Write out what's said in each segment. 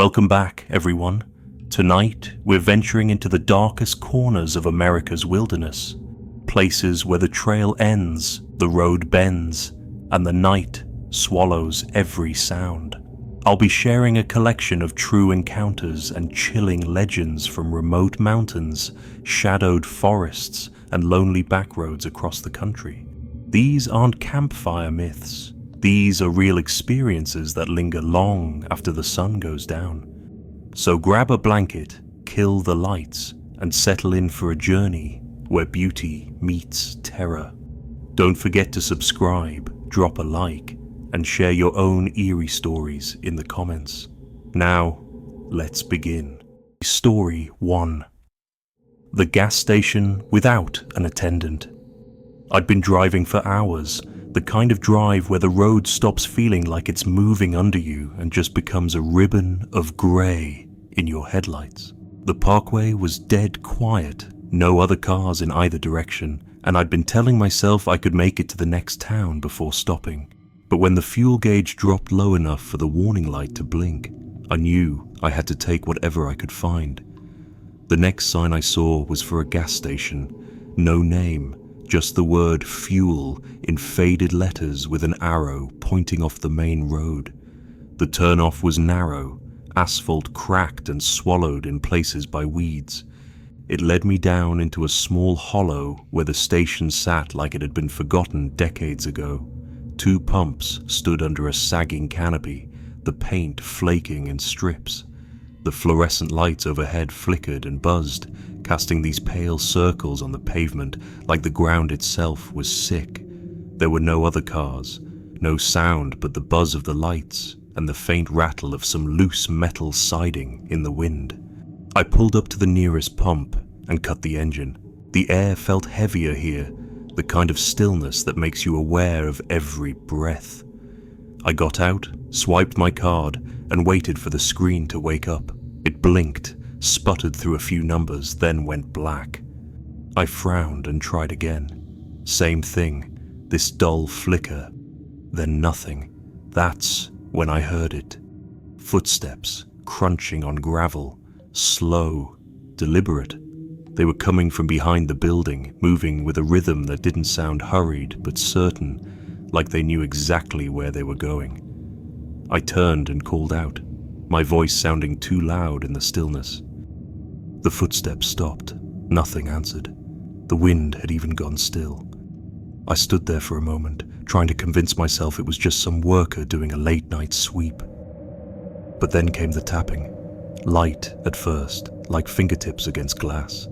Welcome back, everyone. Tonight, we're venturing into the darkest corners of America's wilderness. Places where the trail ends, the road bends, and the night swallows every sound. I'll be sharing a collection of true encounters and chilling legends from remote mountains, shadowed forests, and lonely backroads across the country. These aren't campfire myths. These are real experiences that linger long after the sun goes down. So grab a blanket, kill the lights, and settle in for a journey where beauty meets terror. Don't forget to subscribe, drop a like, and share your own eerie stories in the comments. Now, let's begin. Story 1. The gas station without an attendant. I'd been driving for hours, the kind of drive where the road stops feeling like it's moving under you and just becomes a ribbon of grey in your headlights. The parkway was dead quiet, no other cars in either direction, and I'd been telling myself I could make it to the next town before stopping. But when the fuel gauge dropped low enough for the warning light to blink, I knew I had to take whatever I could find. The next sign I saw was for a gas station, no name, just the word fuel in faded letters with an arrow pointing off the main road. The turnoff was narrow, asphalt cracked and swallowed in places by weeds. It led me down into a small hollow where the station sat like it had been forgotten decades ago. 2 pumps stood under a sagging canopy, the paint flaking in strips. The fluorescent lights overhead flickered and buzzed, casting these pale circles on the pavement like the ground itself was sick. There were no other cars, no sound but the buzz of the lights and the faint rattle of some loose metal siding in the wind. I pulled up to the nearest pump and cut the engine. The air felt heavier here, the kind of stillness that makes you aware of every breath. I got out, swiped my card, and waited for the screen to wake up. It blinked, sputtered through a few numbers, then went black. I frowned and tried again. Same thing, this dull flicker, then nothing. That's when I heard it. Footsteps, crunching on gravel, slow, deliberate. They were coming from behind the building, moving with a rhythm that didn't sound hurried but certain, like they knew exactly where they were going. I turned and called out, my voice sounding too loud in the stillness. The footsteps stopped. Nothing answered. The wind had even gone still. I stood there for a moment, trying to convince myself it was just some worker doing a late-night sweep. But then came the tapping. Light at first, like fingertips against glass,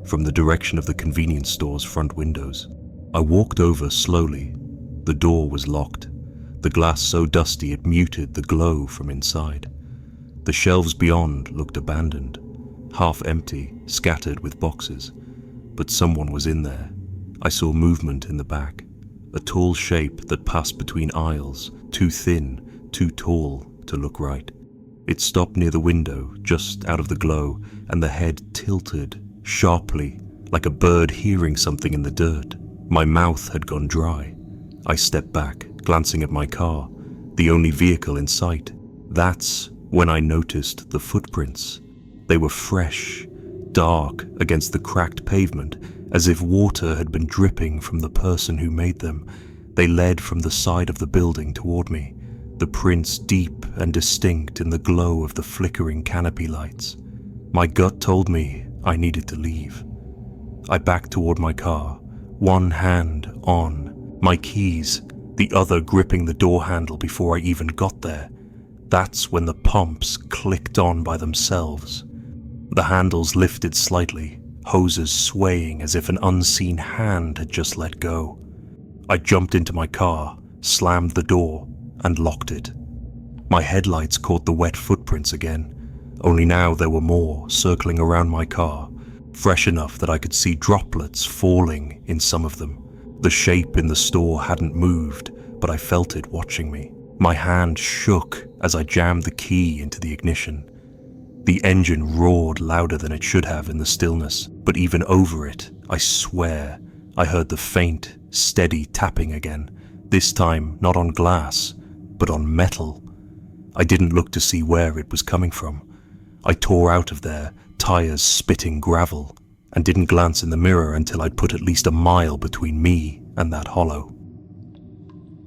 from the direction of the convenience store's front windows. I walked over slowly. The door was locked, the glass so dusty it muted the glow from inside. The shelves beyond looked abandoned, half empty, scattered with boxes. But someone was in there. I saw movement in the back, a tall shape that passed between aisles, too thin, too tall to look right. It stopped near the window, just out of the glow, and the head tilted, sharply, like a bird hearing something in the dirt. My mouth had gone dry. I stepped back, glancing at my car, the only vehicle in sight. That's when I noticed the footprints. They were fresh, dark against the cracked pavement, as if water had been dripping from the person who made them. They led from the side of the building toward me, the prints deep and distinct in the glow of the flickering canopy lights. My gut told me I needed to leave. I backed toward my car, one hand on, my keys, the other gripping the door handle before I even got there. That's when the pumps clicked on by themselves. The handles lifted slightly, hoses swaying as if an unseen hand had just let go. I jumped into my car, slammed the door, and locked it. My headlights caught the wet footprints again, only now there were more circling around my car, fresh enough that I could see droplets falling in some of them. The shape in the store hadn't moved, but I felt it watching me. My hand shook as I jammed the key into the ignition. The engine roared louder than it should have in the stillness, but even over it, I swear, I heard the faint, steady tapping again, this time not on glass, but on metal. I didn't look to see where it was coming from. I tore out of there, tires spitting gravel, and didn't glance in the mirror until I'd put at least a mile between me and that hollow.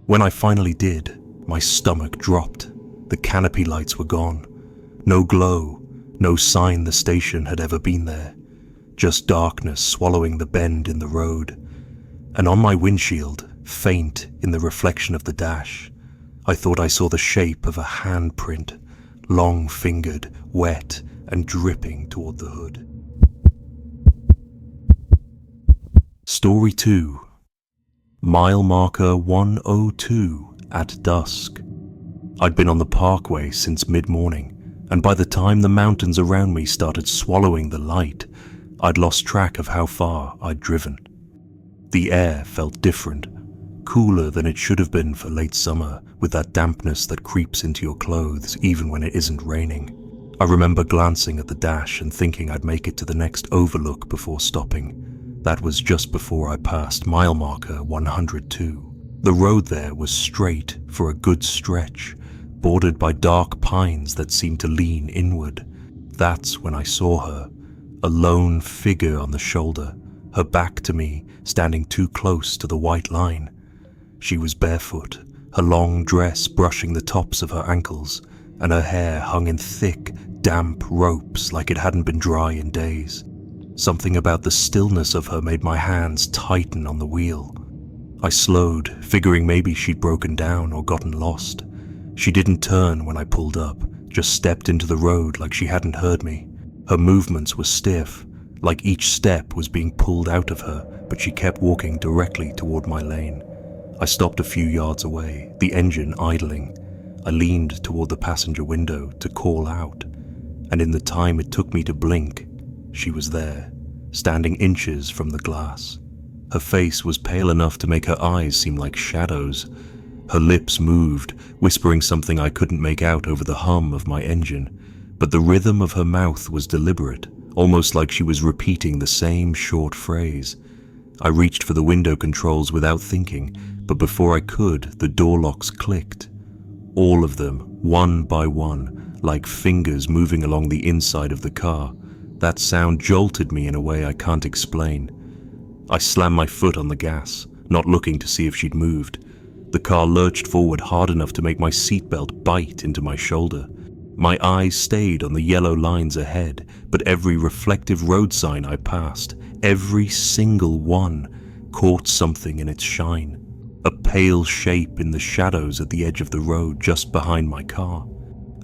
When I finally did, my stomach dropped. The canopy lights were gone. No glow, no sign the station had ever been there. Just darkness swallowing the bend in the road. And on my windshield, faint in the reflection of the dash, I thought I saw the shape of a handprint, long-fingered, wet, and dripping toward the hood. Story 2. Mile marker 102 at dusk. I'd been on the parkway since mid-morning, and by the time the mountains around me started swallowing the light, I'd lost track of how far I'd driven. The air felt different, cooler than it should have been for late summer, with that dampness that creeps into your clothes even when it isn't raining. I remember glancing at the dash and thinking I'd make it to the next overlook before stopping. That was just before I passed mile marker 102. The road there was straight for a good stretch, bordered by dark pines that seemed to lean inward. That's when I saw her, a lone figure on the shoulder, her back to me, standing too close to the white line. She was barefoot, her long dress brushing the tops of her ankles, and her hair hung in thick, damp ropes like it hadn't been dry in days. Something about the stillness of her made my hands tighten on the wheel. I slowed, figuring maybe she'd broken down or gotten lost. She didn't turn when I pulled up, just stepped into the road like she hadn't heard me. Her movements were stiff, like each step was being pulled out of her, but she kept walking directly toward my lane. I stopped a few yards away, the engine idling. I leaned toward the passenger window to call out, and in the time it took me to blink, she was there, standing inches from the glass. Her face was pale enough to make her eyes seem like shadows. Her lips moved, whispering something I couldn't make out over the hum of my engine, but the rhythm of her mouth was deliberate, almost like she was repeating the same short phrase. I reached for the window controls without thinking, but before I could, the door locks clicked. All of them, one by one, like fingers moving along the inside of the car. That sound jolted me in a way I can't explain. I slammed my foot on the gas, not looking to see if she'd moved. The car lurched forward hard enough to make my seatbelt bite into my shoulder. My eyes stayed on the yellow lines ahead, but every reflective road sign I passed, every single one, caught something in its shine. A pale shape in the shadows at the edge of the road just behind my car.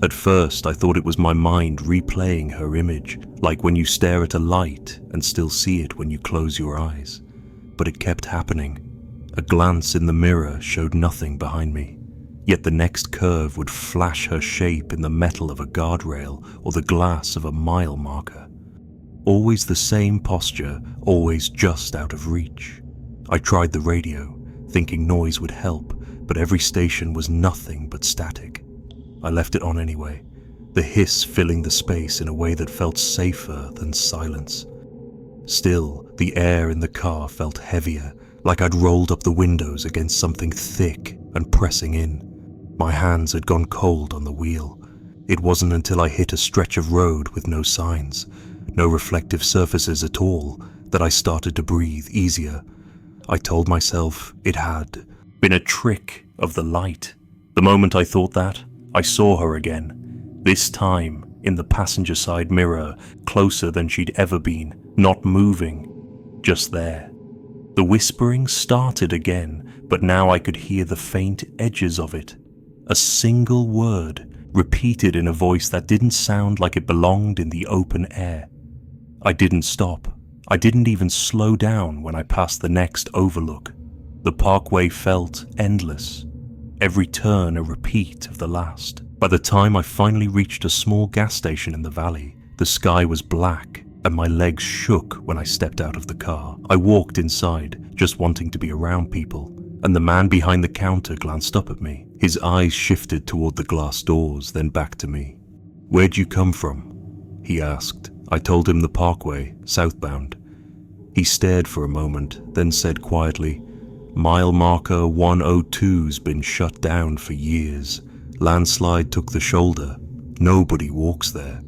At first, I thought it was my mind replaying her image, like when you stare at a light and still see it when you close your eyes. But it kept happening. A glance in the mirror showed nothing behind me, yet the next curve would flash her shape in the metal of a guardrail or the glass of a mile marker. Always the same posture, always just out of reach. I tried the radio, thinking noise would help, but every station was nothing but static. I left it on anyway, the hiss filling the space in a way that felt safer than silence. Still, the air in the car felt heavier, like I'd rolled up the windows against something thick and pressing in. My hands had gone cold on the wheel. It wasn't until I hit a stretch of road with no signs, no reflective surfaces at all, that I started to breathe easier. I told myself it had been a trick of the light. The moment I thought that, I saw her again, this time in the passenger side mirror, closer than she'd ever been, not moving, just there. The whispering started again, but now I could hear the faint edges of it. A single word, repeated in a voice that didn't sound like it belonged in the open air. I didn't stop. I didn't even slow down when I passed the next overlook. The parkway felt endless, every turn a repeat of the last. By the time I finally reached a small gas station in the valley, the sky was black and my legs shook when I stepped out of the car. I walked inside, just wanting to be around people, and the man behind the counter glanced up at me. His eyes shifted toward the glass doors, then back to me. "Where'd you come from?" he asked. I told him the parkway, southbound. He stared for a moment, then said quietly, "Mile marker 102's been shut down for years. Landslide took the shoulder. Nobody walks there.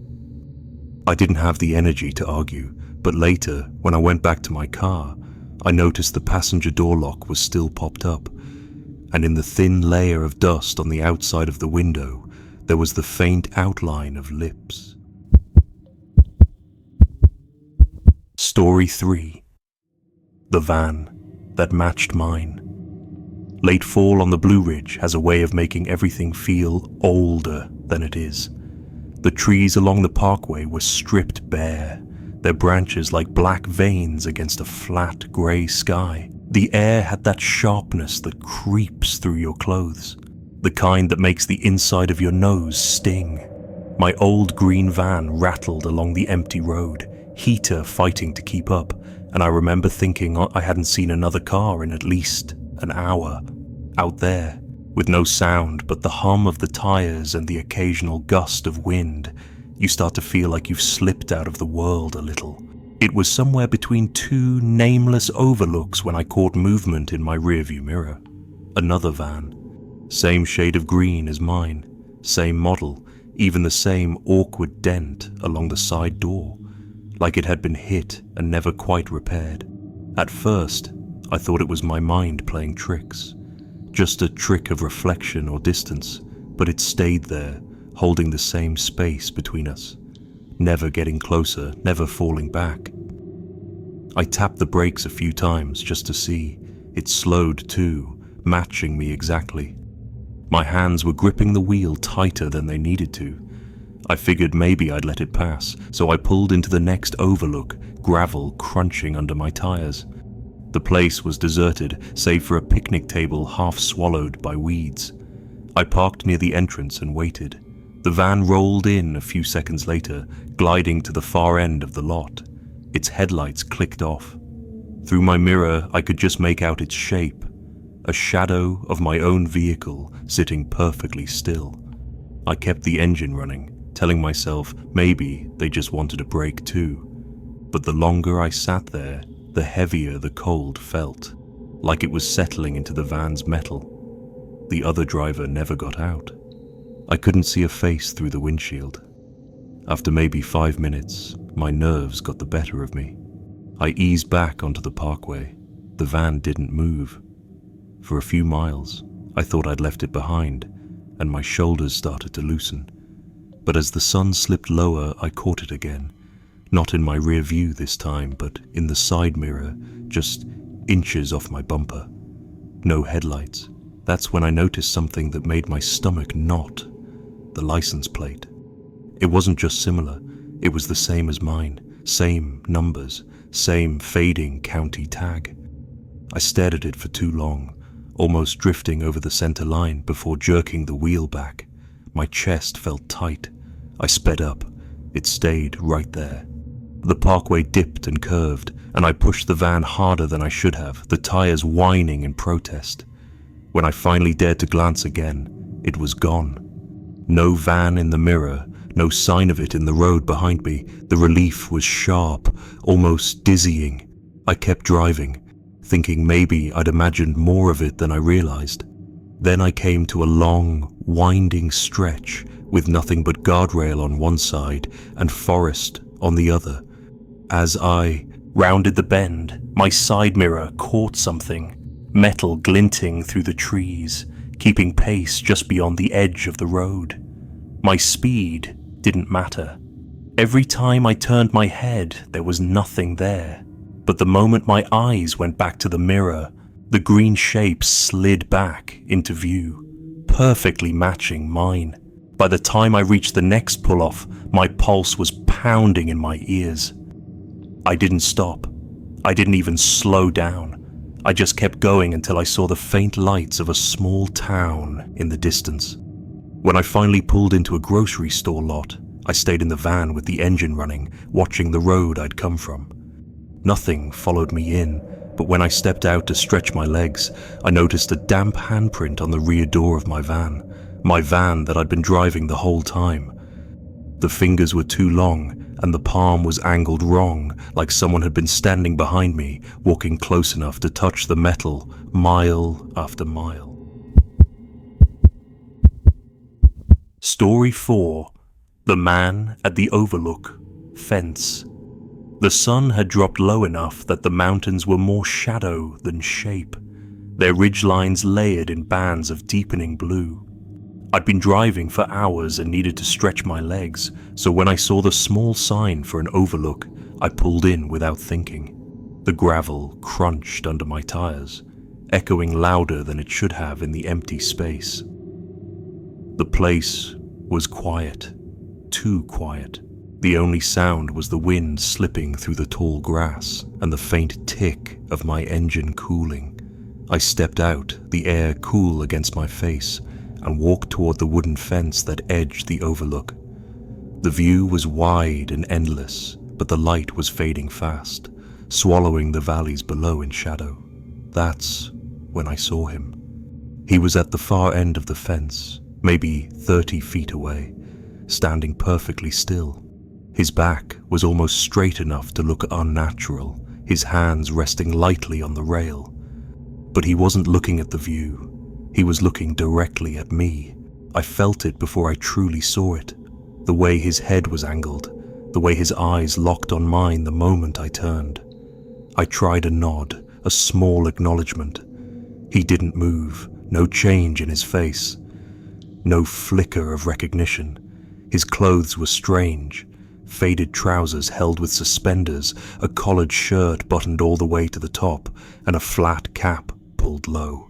I didn't have the energy to argue, but later, when I went back to my car, I noticed the passenger door lock was still popped up, and in the thin layer of dust on the outside of the window, there was the faint outline of lips. Story 3. The van that matched mine. Late fall on the Blue Ridge has a way of making everything feel older than it is. The trees along the parkway were stripped bare, their branches like black veins against a flat grey sky. The air had that sharpness that creeps through your clothes, the kind that makes the inside of your nose sting. My old green van rattled along the empty road, heater fighting to keep up, and I remember thinking I hadn't seen another car in at least an hour. Out there, with no sound but the hum of the tires and the occasional gust of wind, you start to feel like you've slipped out of the world a little. It was somewhere between two nameless overlooks when I caught movement in my rearview mirror. Another van. Same shade of green as mine. Same model. Even the same awkward dent along the side door. Like it had been hit and never quite repaired. At first, I thought it was my mind playing tricks. Just a trick of reflection or distance, but it stayed there, holding the same space between us. Never getting closer, never falling back. I tapped the brakes a few times just to see. It slowed too, matching me exactly. My hands were gripping the wheel tighter than they needed to. I figured maybe I'd let it pass, so I pulled into the next overlook, gravel crunching under my tires. The place was deserted, save for a picnic table half swallowed by weeds. I parked near the entrance and waited. The van rolled in a few seconds later, gliding to the far end of the lot. Its headlights clicked off. Through my mirror, I could just make out its shape, a shadow of my own vehicle sitting perfectly still. I kept the engine running, telling myself maybe they just wanted a break too. But the longer I sat there, the heavier the cold felt, like it was settling into the van's metal. The other driver never got out. I couldn't see a face through the windshield. After maybe 5 minutes, my nerves got the better of me. I eased back onto the parkway. The van didn't move. For a few miles, I thought I'd left it behind, and my shoulders started to loosen. But as the sun slipped lower, I caught it again. Not in my rear view this time, but in the side mirror, just inches off my bumper. No headlights. That's when I noticed something that made my stomach knot. The license plate. It wasn't just similar, it was the same as mine. Same numbers, same fading county tag. I stared at it for too long, almost drifting over the center line before jerking the wheel back. My chest felt tight. I sped up. It stayed right there. The parkway dipped and curved, and I pushed the van harder than I should have, the tires whining in protest. When I finally dared to glance again, it was gone. No van in the mirror, no sign of it in the road behind me. The relief was sharp, almost dizzying. I kept driving, thinking maybe I'd imagined more of it than I realized. Then I came to a long, winding stretch with nothing but guardrail on one side and forest on the other. As I rounded the bend, my side mirror caught something, metal glinting through the trees, keeping pace just beyond the edge of the road. My speed didn't matter. Every time I turned my head, there was nothing there. But the moment my eyes went back to the mirror, the green shape slid back into view, perfectly matching mine. By the time I reached the next pull-off, my pulse was pounding in my ears. I didn't stop. I didn't even slow down. I just kept going until I saw the faint lights of a small town in the distance. When I finally pulled into a grocery store lot, I stayed in the van with the engine running, watching the road I'd come from. Nothing followed me in, but when I stepped out to stretch my legs, I noticed a damp handprint on the rear door of my van that I'd been driving the whole time. The fingers were too long, and the palm was angled wrong, like someone had been standing behind me, walking close enough to touch the metal, mile after mile. Story 4. The Man at the Overlook Fence. The sun had dropped low enough that the mountains were more shadow than shape, their ridgelines layered in bands of deepening blue. I'd been driving for hours and needed to stretch my legs, so when I saw the small sign for an overlook, I pulled in without thinking. The gravel crunched under my tires, echoing louder than it should have in the empty space. The place was quiet, too quiet. The only sound was the wind slipping through the tall grass and the faint tick of my engine cooling. I stepped out, the air cool against my face, and walked toward the wooden fence that edged the overlook. The view was wide and endless, but the light was fading fast, swallowing the valleys below in shadow. That's when I saw him. He was at the far end of the fence, maybe 30 feet away, standing perfectly still. His back was almost straight enough to look unnatural, his hands resting lightly on the rail. But he wasn't looking at the view. He was looking directly at me. I felt it before I truly saw it. The way his head was angled, the way his eyes locked on mine the moment I turned. I tried a nod, a small acknowledgement. He didn't move, no change in his face. No flicker of recognition. His clothes were strange. Faded trousers held with suspenders, a collared shirt buttoned all the way to the top, and a flat cap pulled low.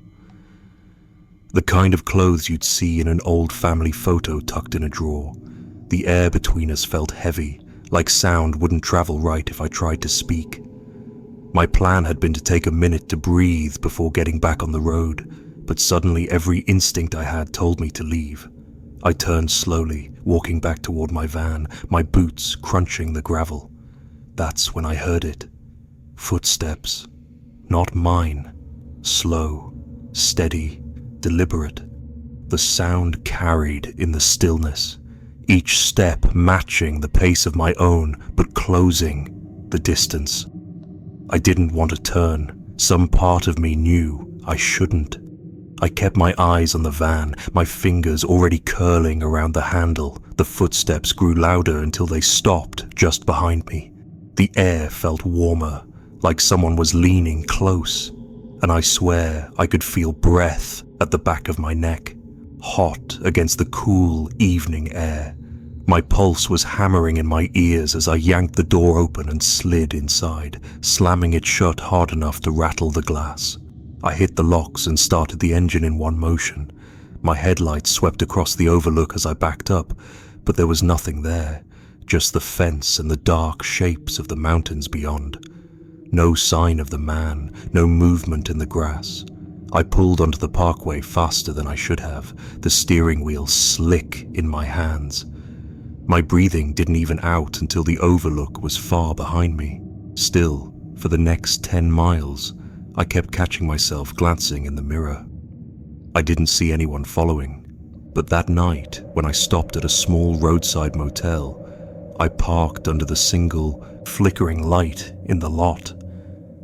The kind of clothes you'd see in an old family photo tucked in a drawer. The air between us felt heavy, like sound wouldn't travel right if I tried to speak. My plan had been to take a minute to breathe before getting back on the road, but suddenly every instinct I had told me to leave. I turned slowly, walking back toward my van, my boots crunching the gravel. That's when I heard it. Footsteps. Not mine. Slow, steady, deliberate. The sound carried in the stillness, each step matching the pace of my own, but closing the distance. I didn't want to turn. Some part of me knew I shouldn't. I kept my eyes on the van, my fingers already curling around the handle. The footsteps grew louder until they stopped just behind me. The air felt warmer, like someone was leaning close, and I swear I could feel breath at the back of my neck, hot against the cool evening air. My pulse was hammering in my ears as I yanked the door open and slid inside, slamming it shut hard enough to rattle the glass. I hit the locks and started the engine in one motion. My headlights swept across the overlook as I backed up, but there was nothing there, just the fence and the dark shapes of the mountains beyond. No sign of the man, no movement in the grass. I pulled onto the parkway faster than I should have, the steering wheel slick in my hands. My breathing didn't even out until the overlook was far behind me. Still, for the next 10 miles, I kept catching myself glancing in the mirror. I didn't see anyone following, but that night, when I stopped at a small roadside motel, I parked under the single, flickering light in the lot.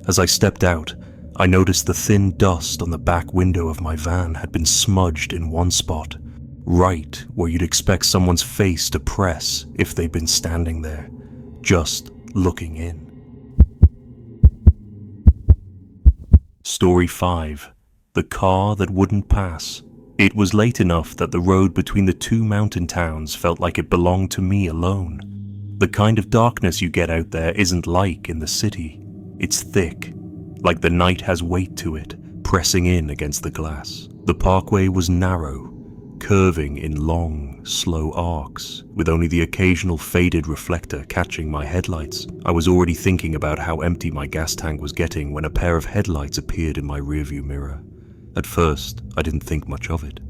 As I stepped out, I noticed the thin dust on the back window of my van had been smudged in one spot, right where you'd expect someone's face to press if they'd been standing there, just looking in. Story 5. The Car That Wouldn't Pass. It was late enough that the road between the two mountain towns felt like it belonged to me alone. The kind of darkness you get out there isn't like in the city. It's thick, like the night has weight to it, pressing in against the glass. The parkway was narrow, curving in long, slow arcs, with only the occasional faded reflector catching my headlights. I was already thinking about how empty my gas tank was getting when a pair of headlights appeared in my rearview mirror. At first, I didn't think much of it.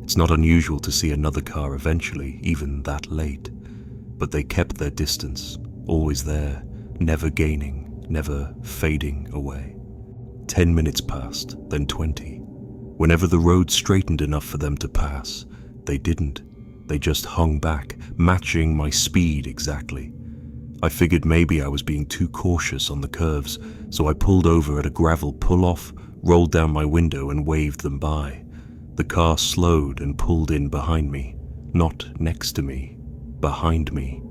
It's not unusual to see another car eventually, even that late. But they kept their distance, always there, never gaining, never fading away. 10 minutes passed, then 20. Whenever the road straightened enough for them to pass, they didn't. They just hung back, matching my speed exactly. I figured maybe I was being too cautious on the curves, so I pulled over at a gravel pull-off, rolled down my window and waved them by. The car slowed and pulled in behind me. not next to me, behind me.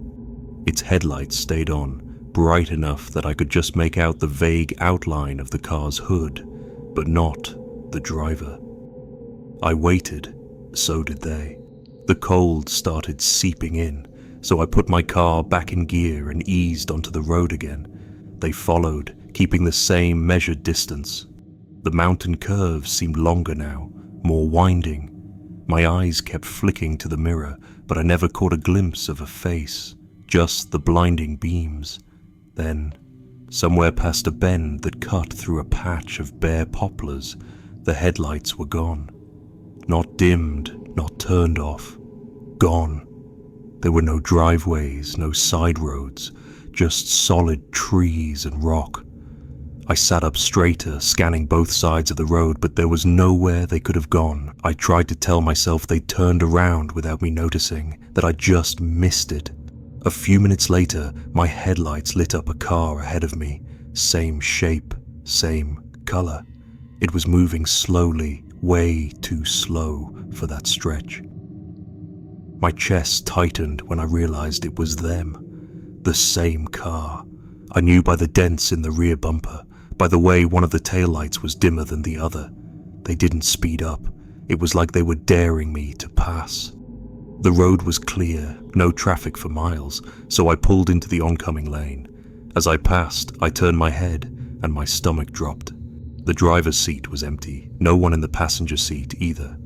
Its headlights stayed on, bright enough that I could just make out the vague outline of the car's hood, but not the driver. I waited, so did they. The cold started seeping in, so I put my car back in gear and eased onto the road again. They followed, keeping the same measured distance. The mountain curves seemed longer now, more winding. My eyes kept flicking to the mirror, but I never caught a glimpse of a face, just the blinding beams. Then, somewhere past a bend that cut through a patch of bare poplars, the headlights were gone. Not dimmed, not turned off. Gone. There were no driveways, no side roads, just solid trees and rock. I sat up straighter, scanning both sides of the road, but there was nowhere they could have gone. I tried to tell myself they'd turned around without me noticing, that I just missed it. A few minutes later, my headlights lit up a car ahead of me. Same shape, same color. It was moving slowly, way too slow for that stretch. My chest tightened when I realized it was them. The same car. I knew by the dents in the rear bumper, by the way one of the taillights was dimmer than the other. They didn't speed up. It was like they were daring me to pass. The road was clear, no traffic for miles, so I pulled into the oncoming lane. As I passed, I turned my head, and my stomach dropped. The driver's seat was empty, no one in the passenger seat either.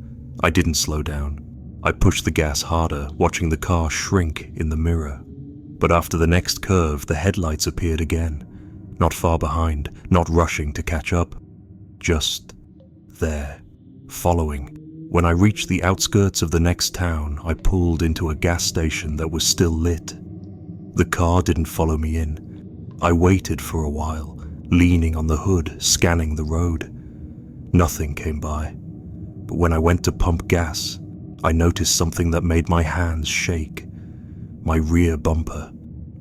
I didn't slow down. I pushed the gas harder, watching the car shrink in the mirror. But after the next curve, the headlights appeared again. Not far behind, not rushing to catch up. Just there, following. When I reached the outskirts of the next town, I pulled into a gas station that was still lit. The car didn't follow me in. I waited for a while, leaning on the hood, scanning the road. Nothing came by. But when I went to pump gas, I noticed something that made my hands shake. My rear bumper,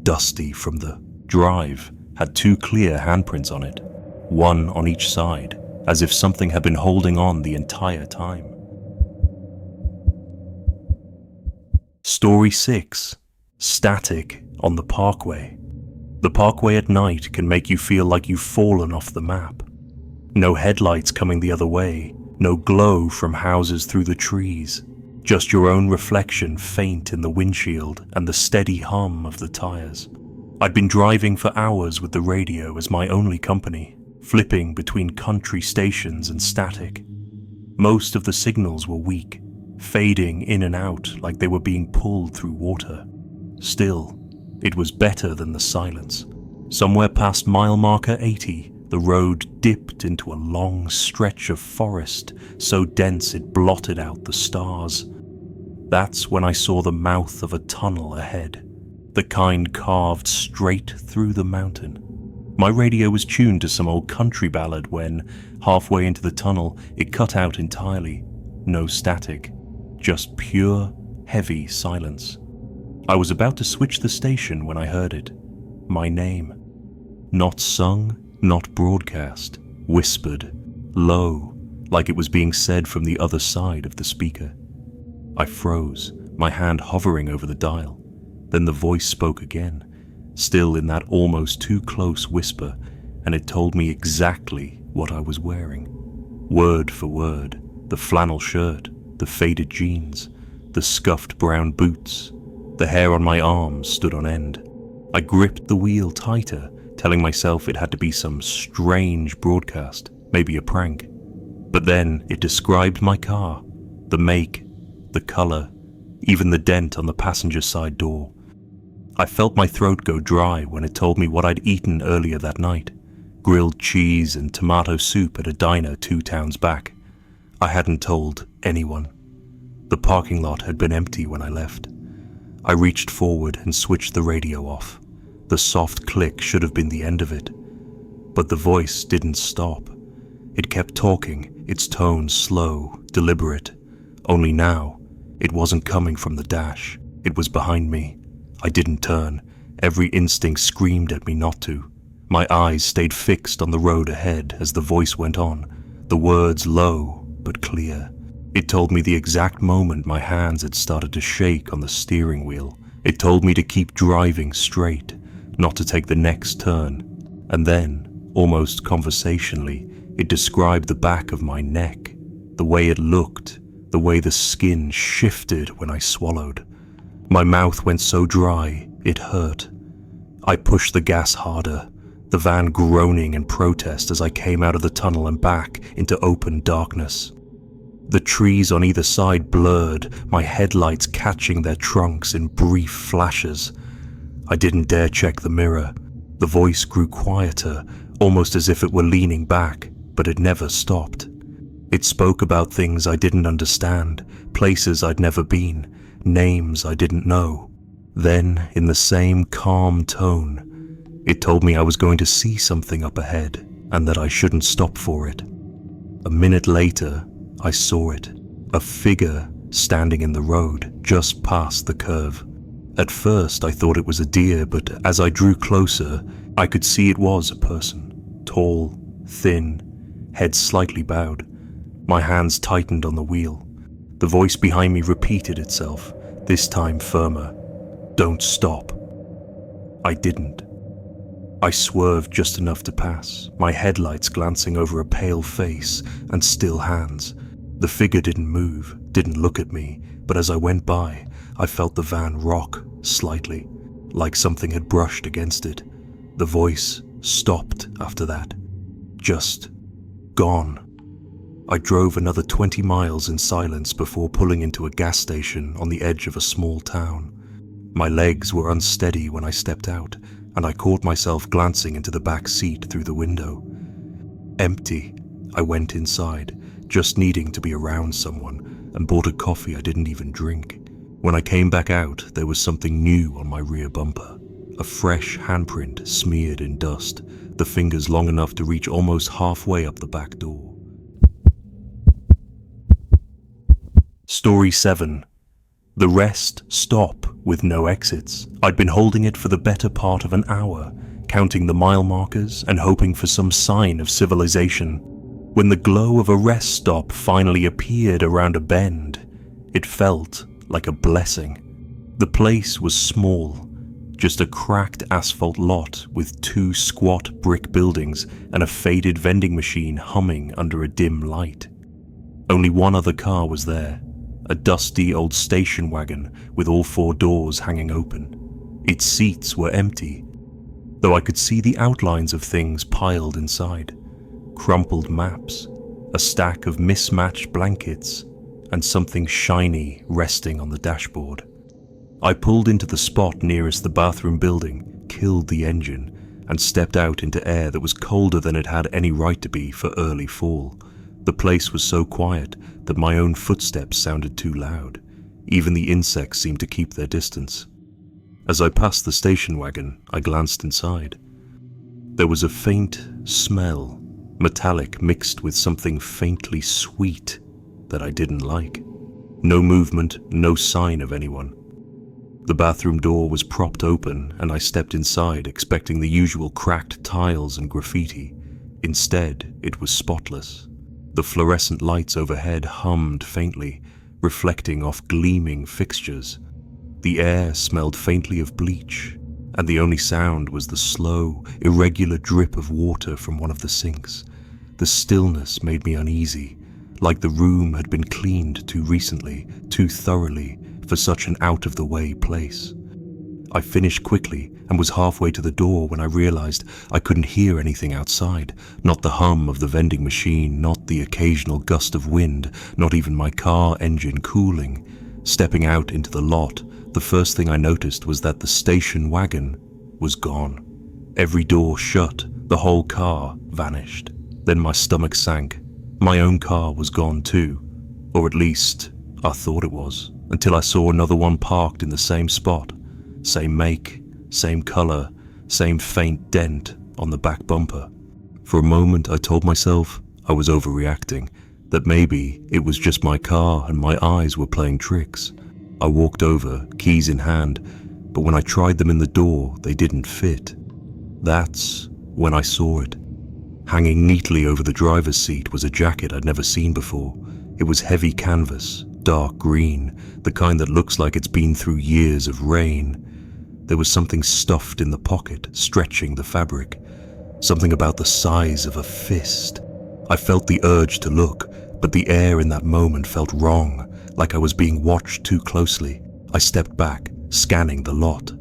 dusty from the drive, had 2 clear handprints on it, one on each side, as if something had been holding on the entire time. Story 6. Static on the Parkway. The Parkway at night can make you feel like you've fallen off the map. No headlights coming the other way, no glow from houses through the trees. Just your own reflection faint in the windshield and the steady hum of the tires. I'd been driving for hours with the radio as my only company, flipping between country stations and static. Most of the signals were weak, fading in and out like they were being pulled through water. Still, it was better than the silence. Somewhere past mile marker 80, the road dipped into a long stretch of forest so dense it blotted out the stars. That's when I saw the mouth of a tunnel ahead, the kind carved straight through the mountain. My radio was tuned to some old country ballad when, halfway into the tunnel, it cut out entirely. No static, just pure, heavy silence. I was about to switch the station when I heard it. My name. Not sung, not broadcast, whispered, low, like it was being said from the other side of the speaker. I froze, my hand hovering over the dial. Then the voice spoke again, still in that almost too close whisper, and it told me exactly what I was wearing. Word for word, the flannel shirt, the faded jeans, the scuffed brown boots. The hair on my arms stood on end. I gripped the wheel tighter, telling myself it had to be some strange broadcast, maybe a prank. But then it described my car, the make, the color, even the dent on the passenger side door. I felt my throat go dry when it told me what I'd eaten earlier that night. Grilled cheese and tomato soup at a diner 2 towns back. I hadn't told anyone. The parking lot had been empty when I left. I reached forward and switched the radio off. The soft click should have been the end of it. But the voice didn't stop. It kept talking, its tone slow, deliberate. Only now, it wasn't coming from the dash. It was behind me. I didn't turn. Every instinct screamed at me not to. My eyes stayed fixed on the road ahead as the voice went on, the words low but clear. It told me the exact moment my hands had started to shake on the steering wheel. It told me to keep driving straight, not to take the next turn. And then, almost conversationally, it described the back of my neck, the way it looked, the way the skin shifted when I swallowed. My mouth went so dry, it hurt. I pushed the gas harder, the van groaning in protest as I came out of the tunnel and back into open darkness. The trees on either side blurred, my headlights catching their trunks in brief flashes. I didn't dare check the mirror. The voice grew quieter, almost as if it were leaning back, but it never stopped. It spoke about things I didn't understand, places I'd never been, names I didn't know. Then, in the same calm tone, it told me I was going to see something up ahead and that I shouldn't stop for it. A minute later, I saw it, a figure standing in the road just past the curve. At first, I thought it was a deer, but as I drew closer, I could see it was a person. Tall, thin, head slightly bowed. My hands tightened on the wheel. The voice behind me repeated itself, this time firmer. "Don't stop." I didn't. I swerved just enough to pass, my headlights glancing over a pale face and still hands. The figure didn't move, didn't look at me, but as I went by, I felt the van rock slightly, like something had brushed against it. The voice stopped after that. Just gone. I drove another 20 miles in silence before pulling into a gas station on the edge of a small town. My legs were unsteady when I stepped out, and I caught myself glancing into the back seat through the window. Empty, I went inside, just needing to be around someone, and bought a coffee I didn't even drink. When I came back out, there was something new on my rear bumper. A fresh handprint smeared in dust, the fingers long enough to reach almost halfway up the back door. Story 7. The rest stop with no exits. I'd been holding it for the better part of an hour, counting the mile markers and hoping for some sign of civilization. When the glow of a rest stop finally appeared around a bend, it felt like a blessing. The place was small, just a cracked asphalt lot with 2 squat brick buildings and a faded vending machine humming under a dim light. Only one other car was there, a dusty old station wagon with all 4 doors hanging open. Its seats were empty, though I could see the outlines of things piled inside. Crumpled maps, a stack of mismatched blankets, and something shiny resting on the dashboard. I pulled into the spot nearest the bathroom building, killed the engine, and stepped out into air that was colder than it had any right to be for early fall. The place was so quiet that my own footsteps sounded too loud. Even the insects seemed to keep their distance. As I passed the station wagon, I glanced inside. There was a faint smell, metallic mixed with something faintly sweet that I didn't like. No movement, no sign of anyone. The bathroom door was propped open and I stepped inside expecting the usual cracked tiles and graffiti. Instead, it was spotless. The fluorescent lights overhead hummed faintly, reflecting off gleaming fixtures. The air smelled faintly of bleach, and the only sound was the slow, irregular drip of water from one of the sinks. The stillness made me uneasy, like the room had been cleaned too recently, too thoroughly, for such an out-of-the-way place. I finished quickly and was halfway to the door when I realized I couldn't hear anything outside, not the hum of the vending machine, not the occasional gust of wind, not even my car engine cooling. Stepping out into the lot, the first thing I noticed was that the station wagon was gone. Every door shut, the whole car vanished. Then my stomach sank. My own car was gone too, or at least I thought it was, until I saw another one parked in the same spot. Same make, same color, same faint dent on the back bumper. For a moment I told myself I was overreacting, that maybe it was just my car and my eyes were playing tricks. I walked over, keys in hand, but when I tried them in the door, they didn't fit. That's when I saw it. Hanging neatly over the driver's seat was a jacket I'd never seen before. It was heavy canvas, dark green, the kind that looks like it's been through years of rain. There was something stuffed in the pocket, stretching the fabric. Something about the size of a fist. I felt the urge to look, but the air in that moment felt wrong, like I was being watched too closely. I stepped back, scanning the lot.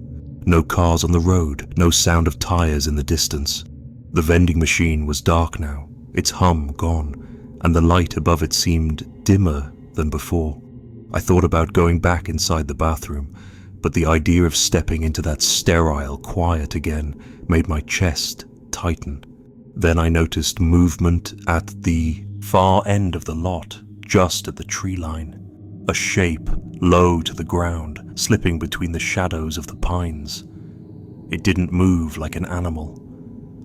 No cars on the road, no sound of tires in the distance. The vending machine was dark now, its hum gone, and the light above it seemed dimmer than before. I thought about going back inside the bathroom, but the idea of stepping into that sterile quiet again made my chest tighten. Then I noticed movement at the far end of the lot, just at the tree line. A shape, low to the ground, slipping between the shadows of the pines. It didn't move like an animal.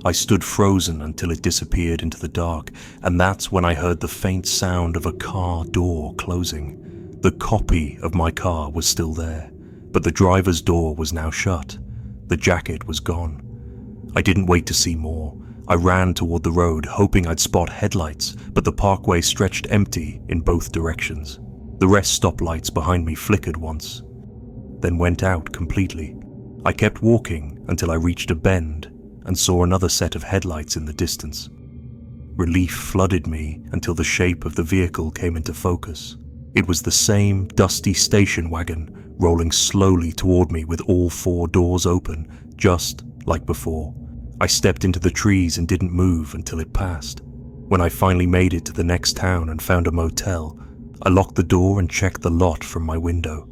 I stood frozen until it disappeared into the dark, and that's when I heard the faint sound of a car door closing. The copy of my car was still there, but the driver's door was now shut. The jacket was gone. I didn't wait to see more. I ran toward the road, hoping I'd spot headlights, but the parkway stretched empty in both directions. The rest stoplights behind me flickered once, then went out completely. I kept walking until I reached a bend and saw another set of headlights in the distance. Relief flooded me until the shape of the vehicle came into focus. It was the same dusty station wagon, rolling slowly toward me with all four doors open, just like before. I stepped into the trees and didn't move until it passed. When I finally made it to the next town and found a motel, I locked the door and checked the lot from my window.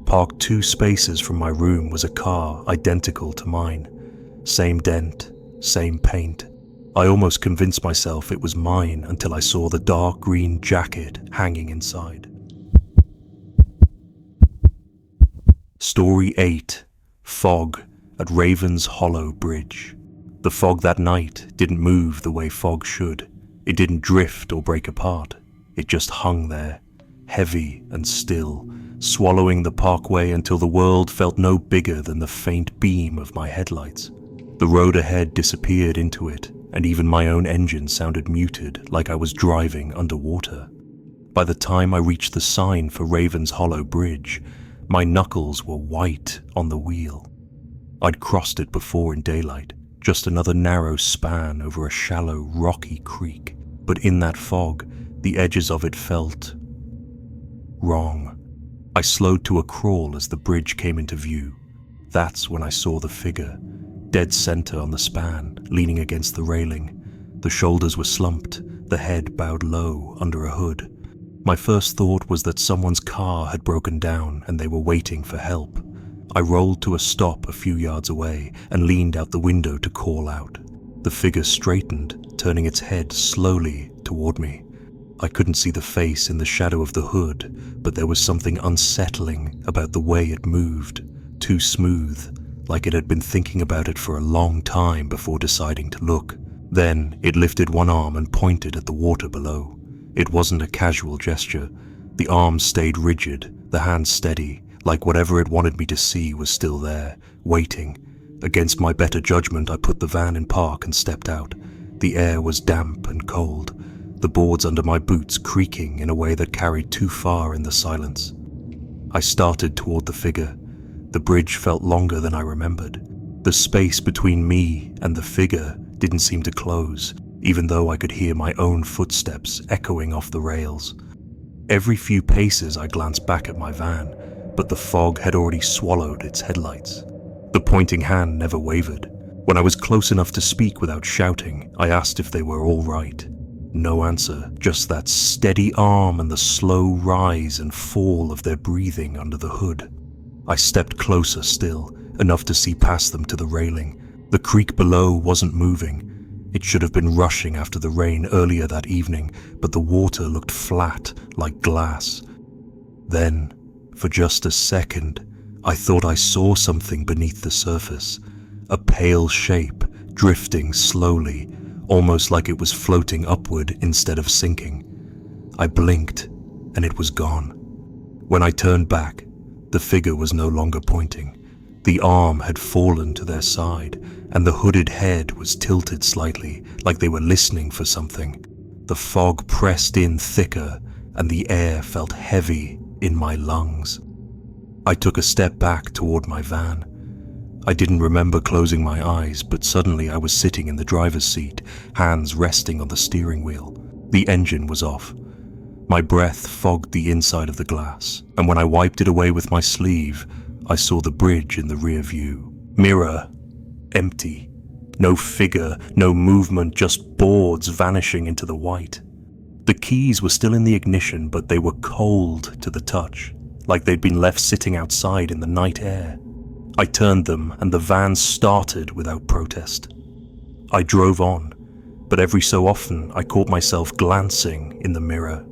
Parked 2 spaces from my room was a car identical to mine. Same dent, same paint. I almost convinced myself it was mine until I saw the dark green jacket hanging inside. Story 8. Fog at Raven's Hollow Bridge. The fog that night didn't move the way fog should. It didn't drift or break apart. It just hung there, heavy and still, swallowing the parkway until the world felt no bigger than the faint beam of my headlights. The road ahead disappeared into it, and even my own engine sounded muted, like I was driving underwater. By the time I reached the sign for Raven's Hollow Bridge, my knuckles were white on the wheel. I'd crossed it before in daylight, just another narrow span over a shallow, rocky creek, but in that fog, the edges of it felt wrong. I slowed to a crawl as the bridge came into view. That's when I saw the figure, dead center on the span, leaning against the railing. The shoulders were slumped, the head bowed low under a hood. My first thought was that someone's car had broken down and they were waiting for help. I rolled to a stop a few yards away and leaned out the window to call out. The figure straightened, turning its head slowly toward me. I couldn't see the face in the shadow of the hood, but there was something unsettling about the way it moved, too smooth, like it had been thinking about it for a long time before deciding to look. Then it lifted one arm and pointed at the water below. It wasn't a casual gesture. The arm stayed rigid, the hand steady, like whatever it wanted me to see was still there, waiting. Against my better judgment, I put the van in park and stepped out. The air was damp and cold, the boards under my boots creaking in a way that carried too far in the silence. I started toward the figure. The bridge felt longer than I remembered. The space between me and the figure didn't seem to close, even though I could hear my own footsteps echoing off the rails. Every few paces I glanced back at my van, but the fog had already swallowed its headlights. The pointing hand never wavered. When I was close enough to speak without shouting, I asked if they were all right. No answer, just that steady arm and the slow rise and fall of their breathing under the hood. I stepped closer still, enough to see past them to the railing. The creek below wasn't moving. It should have been rushing after the rain earlier that evening, but the water looked flat, like glass. Then, for just a second, I thought I saw something beneath the surface. A pale shape, drifting slowly, almost like it was floating upward instead of sinking. I blinked, and it was gone. When I turned back, the figure was no longer pointing. The arm had fallen to their side, and the hooded head was tilted slightly, like they were listening for something. The fog pressed in thicker, and the air felt heavy in my lungs. I took a step back toward my van. I didn't remember closing my eyes, but suddenly I was sitting in the driver's seat, hands resting on the steering wheel. The engine was off. My breath fogged the inside of the glass, and when I wiped it away with my sleeve, I saw the bridge in the rear view. Mirror, empty. No figure, no movement, just boards vanishing into the white. The keys were still in the ignition, but they were cold to the touch, like they'd been left sitting outside in the night air. I turned them, and the van started without protest. I drove on, but every so often I caught myself glancing in the mirror.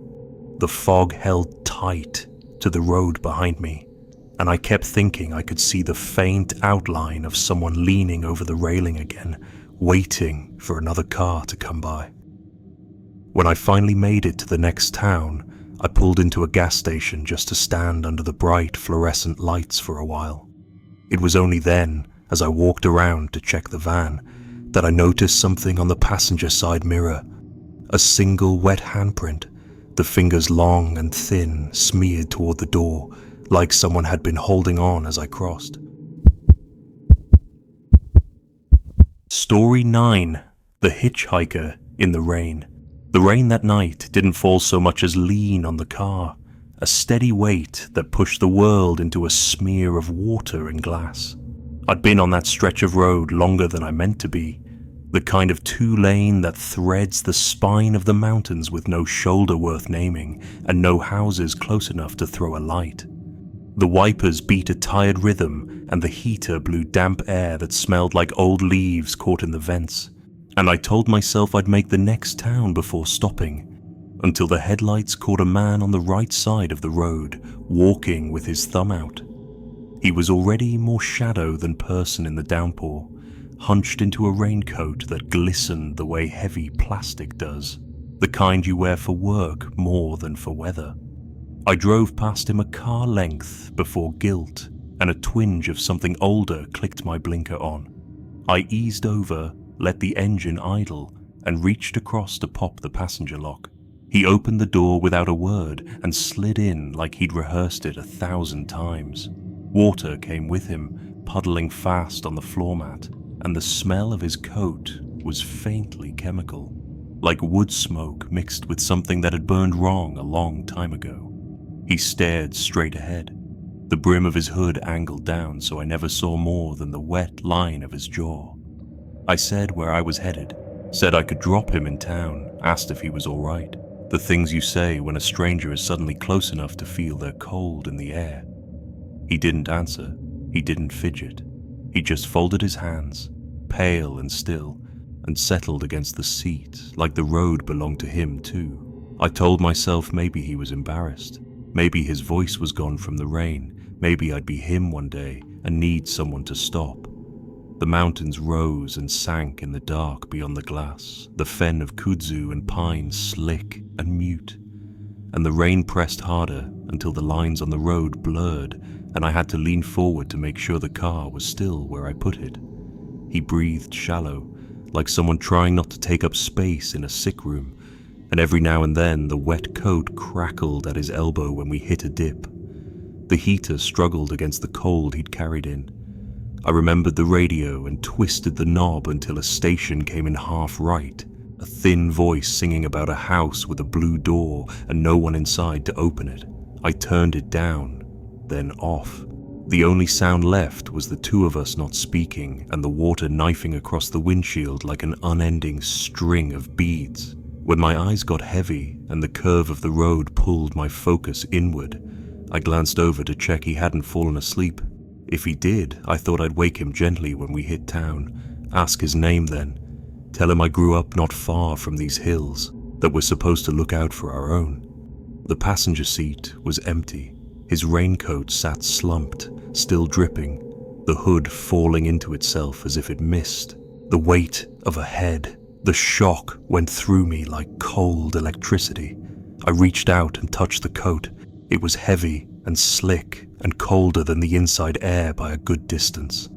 The fog held tight to the road behind me, and I kept thinking I could see the faint outline of someone leaning over the railing again, waiting for another car to come by. When I finally made it to the next town, I pulled into a gas station just to stand under the bright fluorescent lights for a while. It was only then, as I walked around to check the van, that I noticed something on the passenger side mirror. A single wet handprint, the fingers long and thin, smeared toward the door, like someone had been holding on as I crossed. Story 9. The Hitchhiker in the Rain. The rain that night didn't fall so much as lean on the car, a steady weight that pushed the world into a smear of water and glass. I'd been on that stretch of road longer than I meant to be, the kind of two-lane that threads the spine of the mountains with no shoulder worth naming and no houses close enough to throw a light. The wipers beat a tired rhythm and the heater blew damp air that smelled like old leaves caught in the vents. And I told myself I'd make the next town before stopping, until the headlights caught a man on the right side of the road, walking with his thumb out. He was already more shadow than person in the downpour, hunched into a raincoat that glistened the way heavy plastic does, the kind you wear for work more than for weather. I drove past him a car length before guilt and a twinge of something older clicked my blinker on. I eased over, let the engine idle, and reached across to pop the passenger lock. He opened the door without a word and slid in like he'd rehearsed it 1,000 times. Water came with him, puddling fast on the floor mat, and the smell of his coat was faintly chemical, like wood smoke mixed with something that had burned wrong a long time ago. He stared straight ahead, the brim of his hood angled down so I never saw more than the wet line of his jaw. I said where I was headed, said I could drop him in town, asked if he was all right. The things you say when a stranger is suddenly close enough to feel their cold in the air. He didn't answer, he didn't fidget. He just folded his hands, pale and still, and settled against the seat like the road belonged to him too. I told myself maybe he was embarrassed, maybe his voice was gone from the rain, maybe I'd be him one day and need someone to stop. The mountains rose and sank in the dark beyond the glass, the fen of kudzu and pine slick and mute, and the rain pressed harder until the lines on the road blurred and I had to lean forward to make sure the car was still where I put it. He breathed shallow, like someone trying not to take up space in a sick room, and every now and then the wet coat crackled at his elbow when we hit a dip. The heater struggled against the cold he'd carried in. I remembered the radio and twisted the knob until a station came in half right, a thin voice singing about a house with a blue door and no one inside to open it. I turned it down, then off. The only sound left was the two of us not speaking and the water knifing across the windshield like an unending string of beads. When my eyes got heavy and the curve of the road pulled my focus inward, I glanced over to check he hadn't fallen asleep. If he did, I thought I'd wake him gently when we hit town, ask his name then, tell him I grew up not far from these hills, that we're supposed to look out for our own. The passenger seat was empty. His raincoat sat slumped, still dripping, the hood falling into itself as if it missed. The weight of a head, the shock went through me like cold electricity. I reached out and touched the coat. It was heavy and slick and colder than the inside air by a good distance.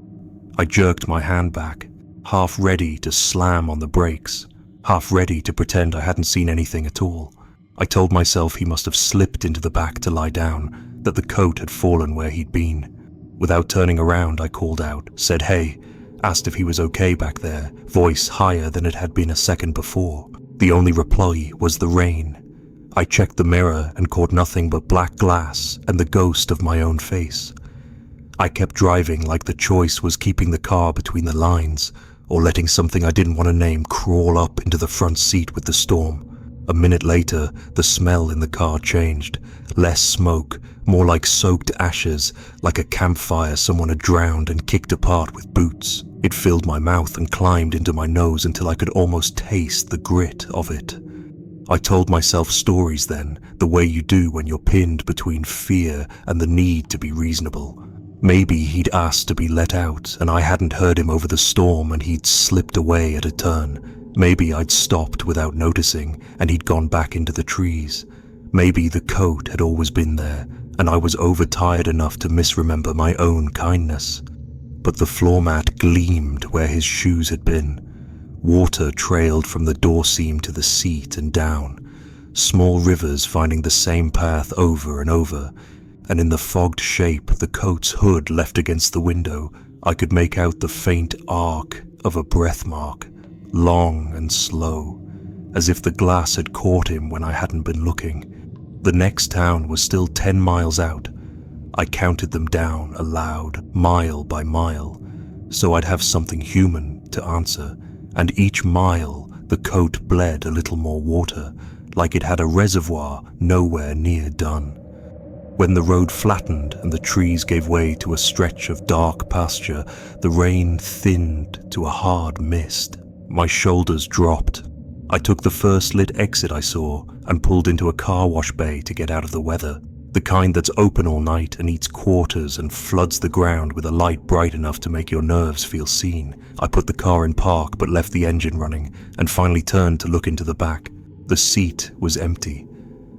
I jerked my hand back, half ready to slam on the brakes, half ready to pretend I hadn't seen anything at all. I told myself he must have slipped into the back to lie down, that the coat had fallen where he'd been. Without turning around, I called out, said hey, asked if he was okay back there, voice higher than it had been a second before. The only reply was the rain. I checked the mirror and caught nothing but black glass and the ghost of my own face. I kept driving like the choice was keeping the car between the lines or letting something I didn't want to name crawl up into the front seat with the storm. A minute later, the smell in the car changed. Less smoke, more like soaked ashes, like a campfire someone had drowned and kicked apart with boots. It filled my mouth and climbed into my nose until I could almost taste the grit of it. I told myself stories then, the way you do when you're pinned between fear and the need to be reasonable. Maybe he'd asked to be let out and I hadn't heard him over the storm and he'd slipped away at a turn. Maybe I'd stopped without noticing and he'd gone back into the trees. Maybe the coat had always been there and I was overtired enough to misremember my own kindness. But the floor mat gleamed where his shoes had been. Water trailed from the door seam to the seat and down, small rivers finding the same path over and over, and in the fogged shape the coat's hood left against the window, I could make out the faint arc of a breath mark, long and slow, as if the glass had caught him when I hadn't been looking. The next town was still 10 miles out. I counted them down aloud, mile by mile, so I'd have something human to answer, and each mile the coat bled a little more water, like it had a reservoir nowhere near done. When the road flattened and the trees gave way to a stretch of dark pasture, the rain thinned to a hard mist. My shoulders dropped. I took the first lit exit I saw and pulled into a car wash bay to get out of the weather. The kind that's open all night and eats quarters and floods the ground with a light bright enough to make your nerves feel seen. I put the car in park but left the engine running and finally turned to look into the back. The seat was empty,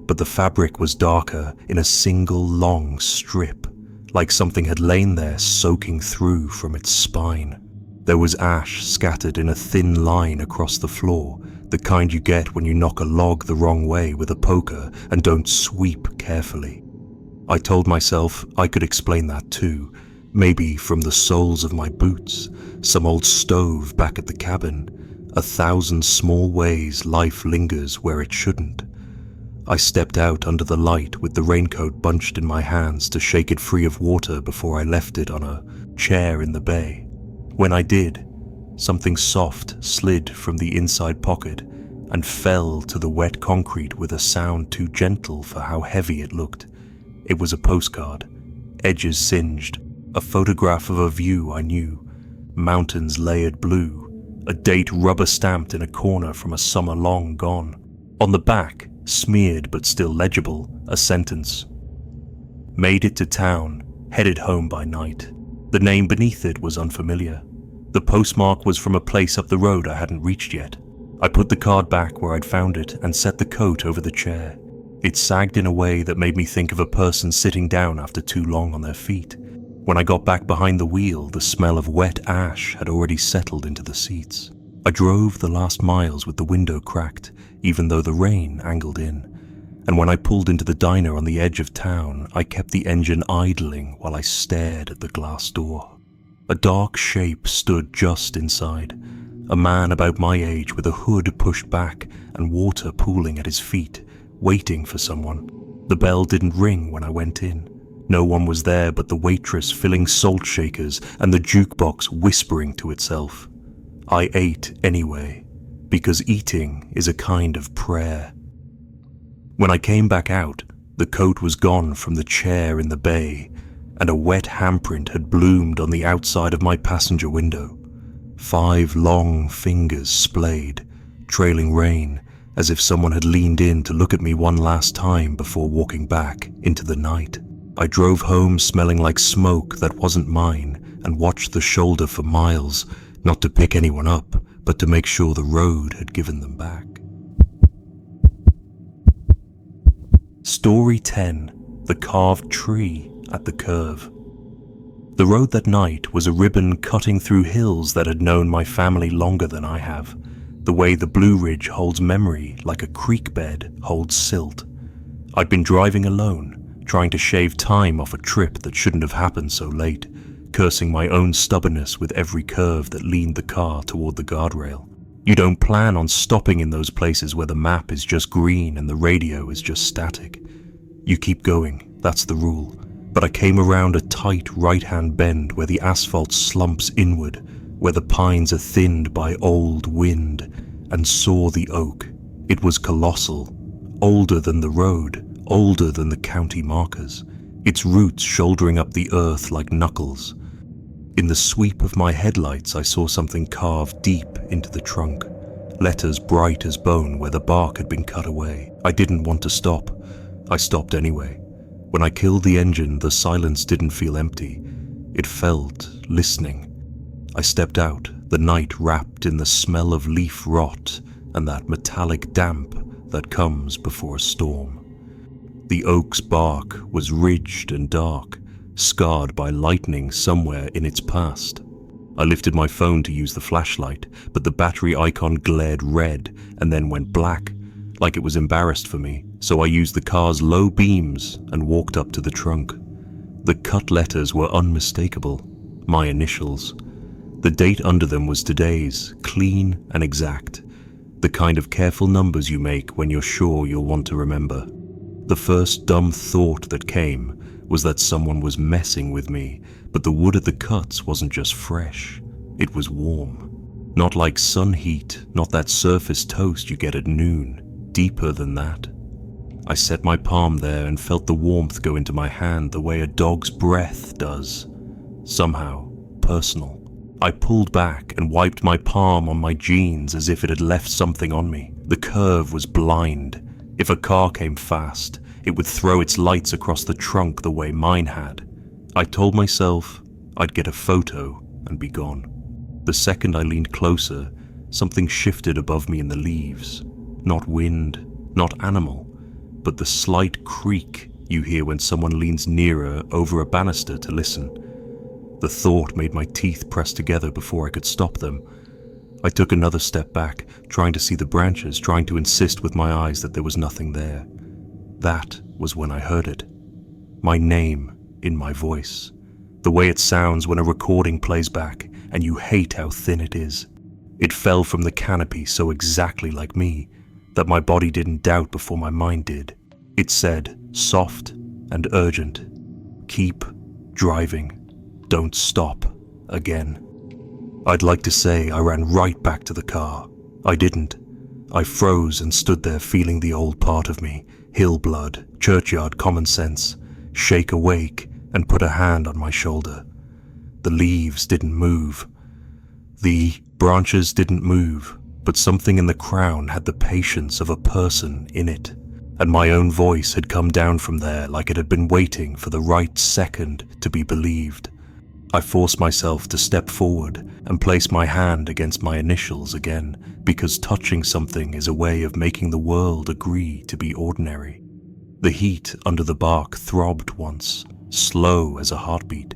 but the fabric was darker in a single long strip, like something had lain there soaking through from its spine. There was ash scattered in a thin line across the floor, the kind you get when you knock a log the wrong way with a poker and don't sweep carefully. I told myself I could explain that too, maybe from the soles of my boots, some old stove back at the cabin, 1,000 small ways life lingers where it shouldn't. I stepped out under the light with the raincoat bunched in my hands to shake it free of water before I left it on a chair in the bay. When I did, something soft slid from the inside pocket and fell to the wet concrete with a sound too gentle for how heavy it looked. It was a postcard, edges singed, a photograph of a view I knew, mountains layered blue, a date rubber stamped in a corner from a summer long gone. On the back, smeared but still legible, a sentence. Made it to town, headed home by night. The name beneath it was unfamiliar. The postmark was from a place up the road I hadn't reached yet. I put the card back where I'd found it and set the coat over the chair. It sagged in a way that made me think of a person sitting down after too long on their feet. When I got back behind the wheel, the smell of wet ash had already settled into the seats. I drove the last miles with the window cracked, even though the rain angled in. And when I pulled into the diner on the edge of town, I kept the engine idling while I stared at the glass door. A dark shape stood just inside, a man about my age with a hood pushed back and water pooling at his feet, waiting for someone. The bell didn't ring when I went in. No one was there but the waitress filling salt shakers and the jukebox whispering to itself. I ate anyway, because eating is a kind of prayer. When I came back out, the coat was gone from the chair in the bay, and a wet handprint had bloomed on the outside of my passenger window. 5 long fingers splayed, trailing rain, as if someone had leaned in to look at me one last time before walking back into the night. I drove home smelling like smoke that wasn't mine and watched the shoulder for miles, not to pick anyone up, but to make sure the road had given them back. Story 10. The Carved Tree at the Curve. The road that night was a ribbon cutting through hills that had known my family longer than I have. the way the Blue Ridge holds memory like a creek bed holds silt. I'd been driving alone, trying to shave time off a trip that shouldn't have happened so late, cursing my own stubbornness with every curve that leaned the car toward the guardrail. You don't plan on stopping in those places where the map is just green and the radio is just static. You keep going, that's the rule. But I came around a tight right-hand bend where the asphalt slumps inward, where the pines are thinned by old wind, and saw the oak. It was colossal, older than the road, older than the county markers, its roots shouldering up the earth like knuckles. In the sweep of my headlights I saw something carved deep into the trunk, letters bright as bone where the bark had been cut away. I didn't want to stop. I stopped anyway. When I killed the engine, the silence didn't feel empty. It felt listening. I stepped out, the night wrapped in the smell of leaf rot and that metallic damp that comes before a storm. The oak's bark was ridged and dark, scarred by lightning somewhere in its past. I lifted my phone to use the flashlight, but the battery icon glared red and then went black, like it was embarrassed for me, so I used the car's low beams and walked up to the trunk. The cut letters were unmistakable, my initials. The date under them was today's, clean and exact, the kind of careful numbers you make when you're sure you'll want to remember. The first dumb thought that came was that someone was messing with me, but the wood at the cuts wasn't just fresh, it was warm. Not like sun heat, not that surface toast you get at noon, deeper than that. I set my palm there and felt the warmth go into my hand the way a dog's breath does. Somehow personal. I pulled back and wiped my palm on my jeans as if it had left something on me. The curve was blind. If a car came fast, it would throw its lights across the trunk the way mine had. I told myself I'd get a photo and be gone. The second I leaned closer, something shifted above me in the leaves. Not wind, not animal, but the slight creak you hear when someone leans nearer over a banister to listen. The thought made my teeth press together before I could stop them. I took another step back, trying to see the branches, trying to insist with my eyes that there was nothing there. That was when I heard it. My name in my voice. The way it sounds when a recording plays back and you hate how thin it is. It fell from the canopy so exactly like me that my body didn't doubt before my mind did. It said, soft and urgent, keep driving, don't stop again. I'd like to say I ran right back to the car. I didn't. I froze and stood there feeling the old part of me, hill blood, churchyard common sense, shake awake and put a hand on my shoulder. The leaves didn't move. The branches didn't move, but something in the crown had the patience of a person in it, and my own voice had come down from there like it had been waiting for the right second to be believed. I forced myself to step forward and place my hand against my initials again, because touching something is a way of making the world agree to be ordinary. The heat under the bark throbbed once, slow as a heartbeat,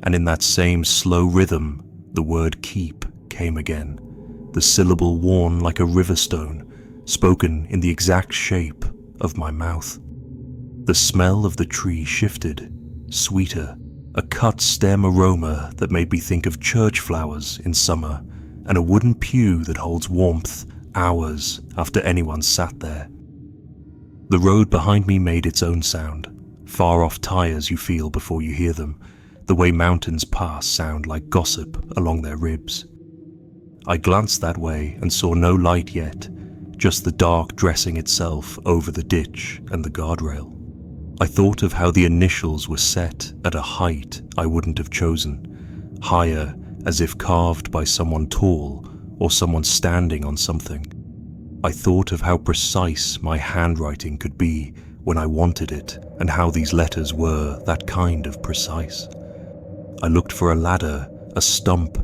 and in that same slow rhythm, the word keep came again, the syllable worn like a river stone, spoken in the exact shape of my mouth. The smell of the tree shifted, sweeter, a cut stem aroma that made me think of church flowers in summer and a wooden pew that holds warmth hours after anyone sat there. The road behind me made its own sound, far-off tires you feel before you hear them, the way mountains pass sound like gossip along their ribs. I glanced that way and saw no light yet, just the dark dressing itself over the ditch and the guardrail. I thought of how the initials were set at a height I wouldn't have chosen, higher as if carved by someone tall or someone standing on something. I thought of how precise my handwriting could be when I wanted it, and how these letters were that kind of precise. I looked for a ladder, a stump,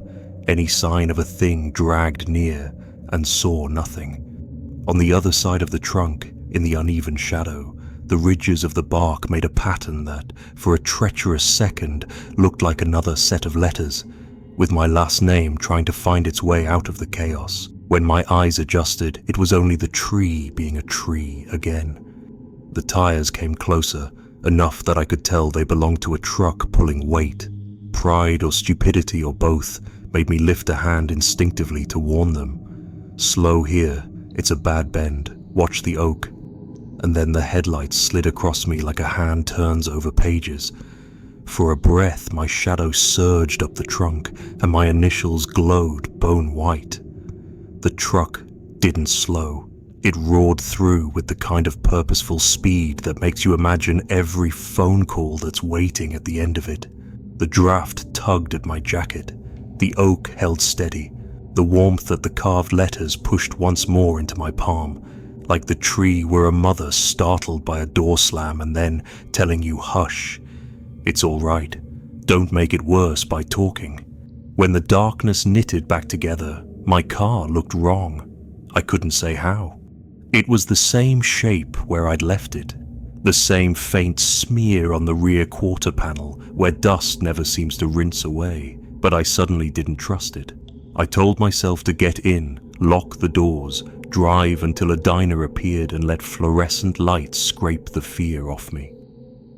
any sign of a thing dragged near, and saw nothing. On the other side of the trunk, in the uneven shadow, the ridges of the bark made a pattern that, for a treacherous second, looked like another set of letters, with my last name trying to find its way out of the chaos, When my eyes adjusted, it was only the tree being a tree again. The tires came closer, enough that I could tell they belonged to a truck pulling weight. Pride or stupidity or both made me lift a hand instinctively to warn them. Slow here, it's a bad bend, watch the oak. And then the headlights slid across me like a hand turns over pages. For a breath, my shadow surged up the trunk, and my initials glowed bone white. The truck didn't slow. It roared through with the kind of purposeful speed that makes you imagine every phone call that's waiting at the end of it. The draft tugged at my jacket. The oak held steady. The warmth at the carved letters pushed once more into my palm, like the tree were a mother startled by a door slam and then telling you hush. It's all right. Don't make it worse by talking. When the darkness knitted back together, my car looked wrong. I couldn't say how. It was the same shape where I'd left it. The same faint smear on the rear quarter panel where dust never seems to rinse away, but I suddenly didn't trust it. I told myself to get in, lock the doors, drive until a diner appeared and let fluorescent lights scrape the fear off me.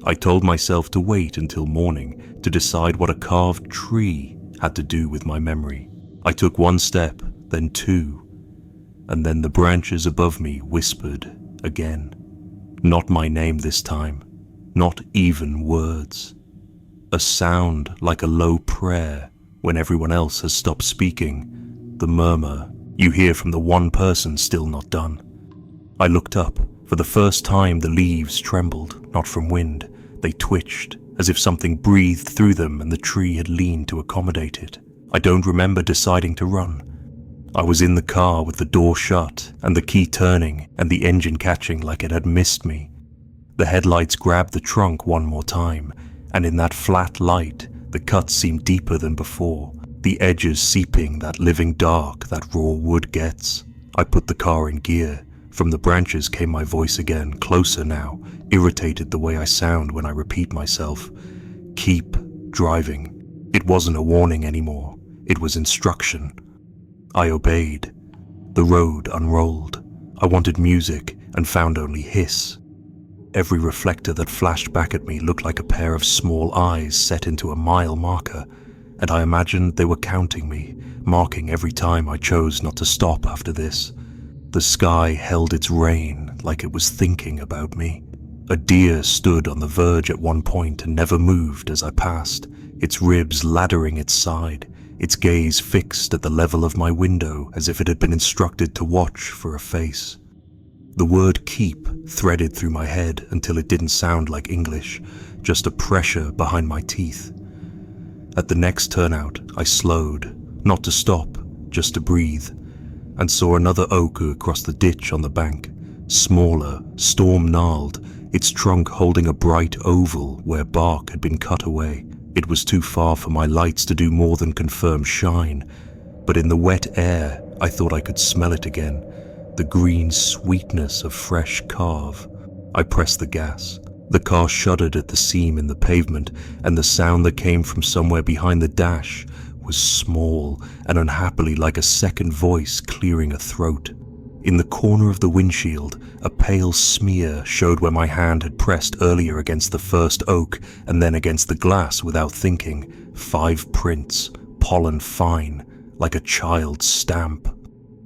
I told myself to wait until morning to decide what a carved tree had to do with my memory. I took one step, then two, and then the branches above me whispered again. Not my name this time, not even words. A sound like a low prayer when everyone else has stopped speaking, the murmur you hear from the one person still not done. I looked up. For the first time the leaves trembled, not from wind. They twitched, as if something breathed through them and the tree had leaned to accommodate it. I don't remember deciding to run. I was in the car with the door shut and the key turning and the engine catching like it had missed me. The headlights grabbed the trunk one more time, and in that flat light, the cuts seemed deeper than before, the edges seeping that living dark that raw wood gets. I put the car in gear. From the branches came my voice again, closer now, irritated the way I sound when I repeat myself. Keep driving. It wasn't a warning anymore. It was instruction. I obeyed. The road unrolled. I wanted music and found only hiss. Every reflector that flashed back at me looked like a pair of small eyes set into a mile marker, and I imagined they were counting me, marking every time I chose not to stop after this. The sky held its rein like it was thinking about me. A deer stood on the verge at one point and never moved as I passed, its ribs laddering its side, its gaze fixed at the level of my window as if it had been instructed to watch for a face. The word keep threaded through my head until it didn't sound like English, just a pressure behind my teeth. At the next turnout, I slowed, not to stop, just to breathe, and saw another oak across the ditch on the bank, smaller, storm-gnarled, its trunk holding a bright oval where bark had been cut away. It was too far for my lights to do more than confirm shine, but in the wet air, I thought I could smell it again, the green sweetness of fresh carve. I pressed the gas. The car shuddered at the seam in the pavement, and the sound that came from somewhere behind the dash was small and unhappily like a second voice clearing a throat. In the corner of the windshield, a pale smear showed where my hand had pressed earlier against the first oak and then against the glass without thinking. 5 prints, pollen fine, like a child's stamp.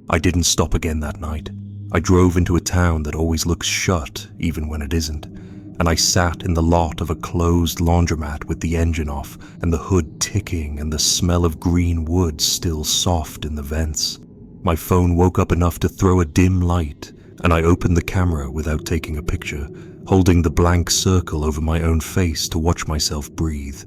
I didn't stop again that night. I drove into a town that always looks shut even when it isn't, and I sat in the lot of a closed laundromat with the engine off and the hood ticking and the smell of green wood still soft in the vents. My phone woke up enough to throw a dim light, and I opened the camera without taking a picture, holding the blank circle over my own face to watch myself breathe.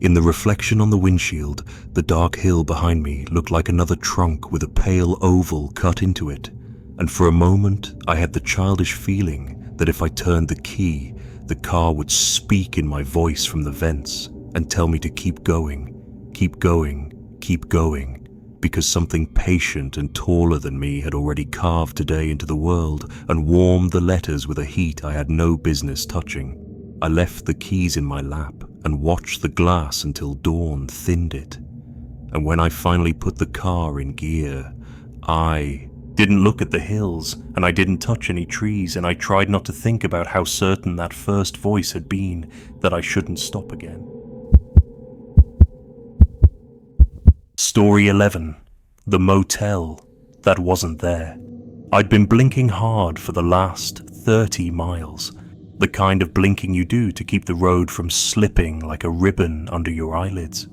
In the reflection on the windshield, the dark hill behind me looked like another trunk with a pale oval cut into it, and for a moment I had the childish feeling that if I turned the key, the car would speak in my voice from the vents and tell me to keep going, keep going, keep going, because something patient and taller than me had already carved today into the world and warmed the letters with a heat I had no business touching. I left the keys in my lap and watched the glass until dawn thinned it. And when I finally put the car in gear, I didn't look at the hills, and I didn't touch any trees, and I tried not to think about how certain that first voice had been that I shouldn't stop again. Story 11. The motel that wasn't there. I'd been blinking hard for the last 30 miles, the kind of blinking you do to keep the road from slipping like a ribbon under your eyelids.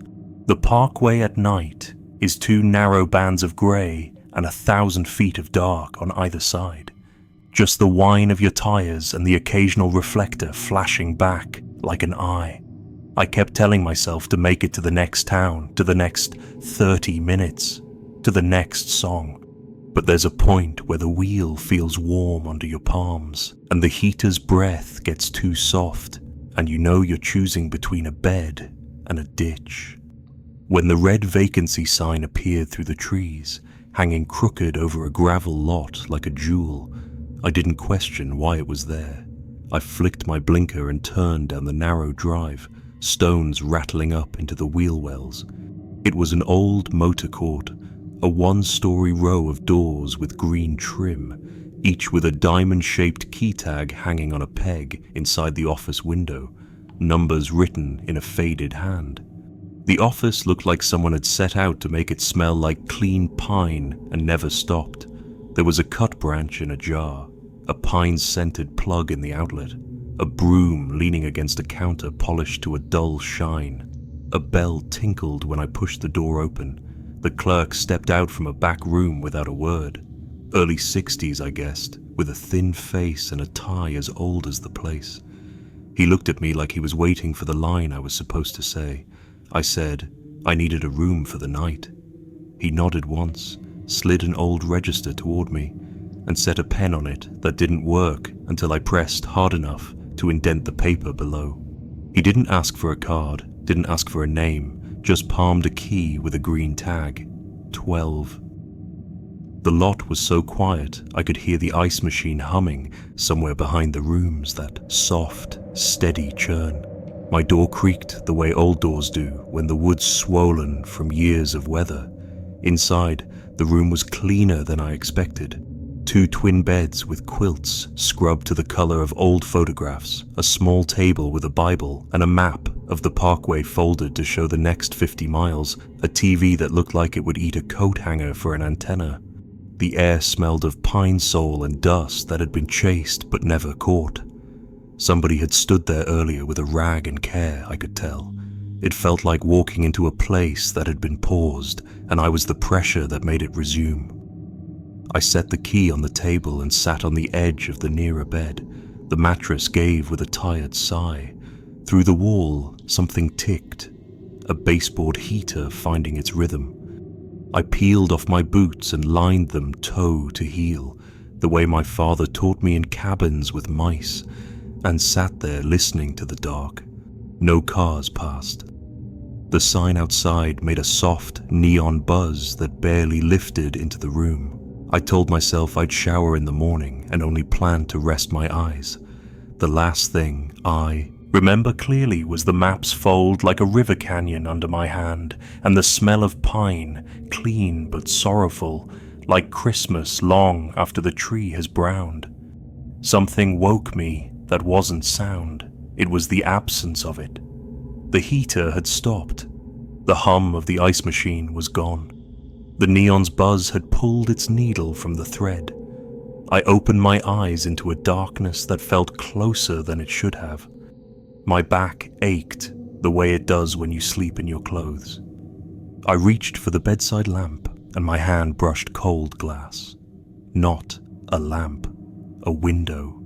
The parkway at night is 2 narrow bands of grey and 1,000 feet of dark on either side. Just the whine of your tires and the occasional reflector flashing back like an eye. I kept telling myself to make it to the next town, to the next 30 minutes, to the next song. But there's a point where the wheel feels warm under your palms, and the heater's breath gets too soft, and you know you're choosing between a bed and a ditch. When the red vacancy sign appeared through the trees, hanging crooked over a gravel lot like a jewel, I didn't question why it was there. I flicked my blinker and turned down the narrow drive, stones rattling up into the wheel wells. It was an old motor court, a 1-story row of doors with green trim, each with a diamond-shaped key tag hanging on a peg inside the office window, numbers written in a faded hand. The office looked like someone had set out to make it smell like clean pine and never stopped. There was a cut branch in a jar, a pine-scented plug in the outlet, a broom leaning against a counter polished to a dull shine. A bell tinkled when I pushed the door open. The clerk stepped out from a back room without a word. Early 60s, I guessed, with a thin face and a tie as old as the place. He looked at me like he was waiting for the line I was supposed to say. I said I needed a room for the night. He nodded once, slid an old register toward me, and set a pen on it that didn't work until I pressed hard enough to indent the paper below. He didn't ask for a card, didn't ask for a name, just palmed a key with a green tag, 12. The lot was so quiet I could hear the ice machine humming somewhere behind the rooms, that soft, steady churn. My door creaked the way old doors do when the wood's swollen from years of weather. Inside, the room was cleaner than I expected. 2 twin beds with quilts scrubbed to the color of old photographs, a small table with a Bible, and a map of the parkway folded to show the next 50 miles, a TV that looked like it would eat a coat hanger for an antenna. The air smelled of pine sol and dust that had been chased but never caught. Somebody had stood there earlier with a rag and care, I could tell. It felt like walking into a place that had been paused, and I was the pressure that made it resume. I set the key on the table and sat on the edge of the nearer bed. The mattress gave with a tired sigh. Through the wall, something ticked, a baseboard heater finding its rhythm. I peeled off my boots and lined them toe to heel, the way my father taught me in cabins with mice, and sat there listening to the dark. No cars passed. The sign outside made a soft neon buzz that barely lifted into the room. I told myself I'd shower in the morning and only planned to rest my eyes. The last thing I remember clearly was the map's fold like a river canyon under my hand, and the smell of pine, clean but sorrowful, like Christmas long after the tree has browned. Something woke me that wasn't sound. It was the absence of it. The heater had stopped. The hum of the ice machine was gone. The neon's buzz had pulled its needle from the thread. I opened my eyes into a darkness that felt closer than it should have. My back ached the way it does when you sleep in your clothes. I reached for the bedside lamp, and my hand brushed cold glass. Not a lamp, a window.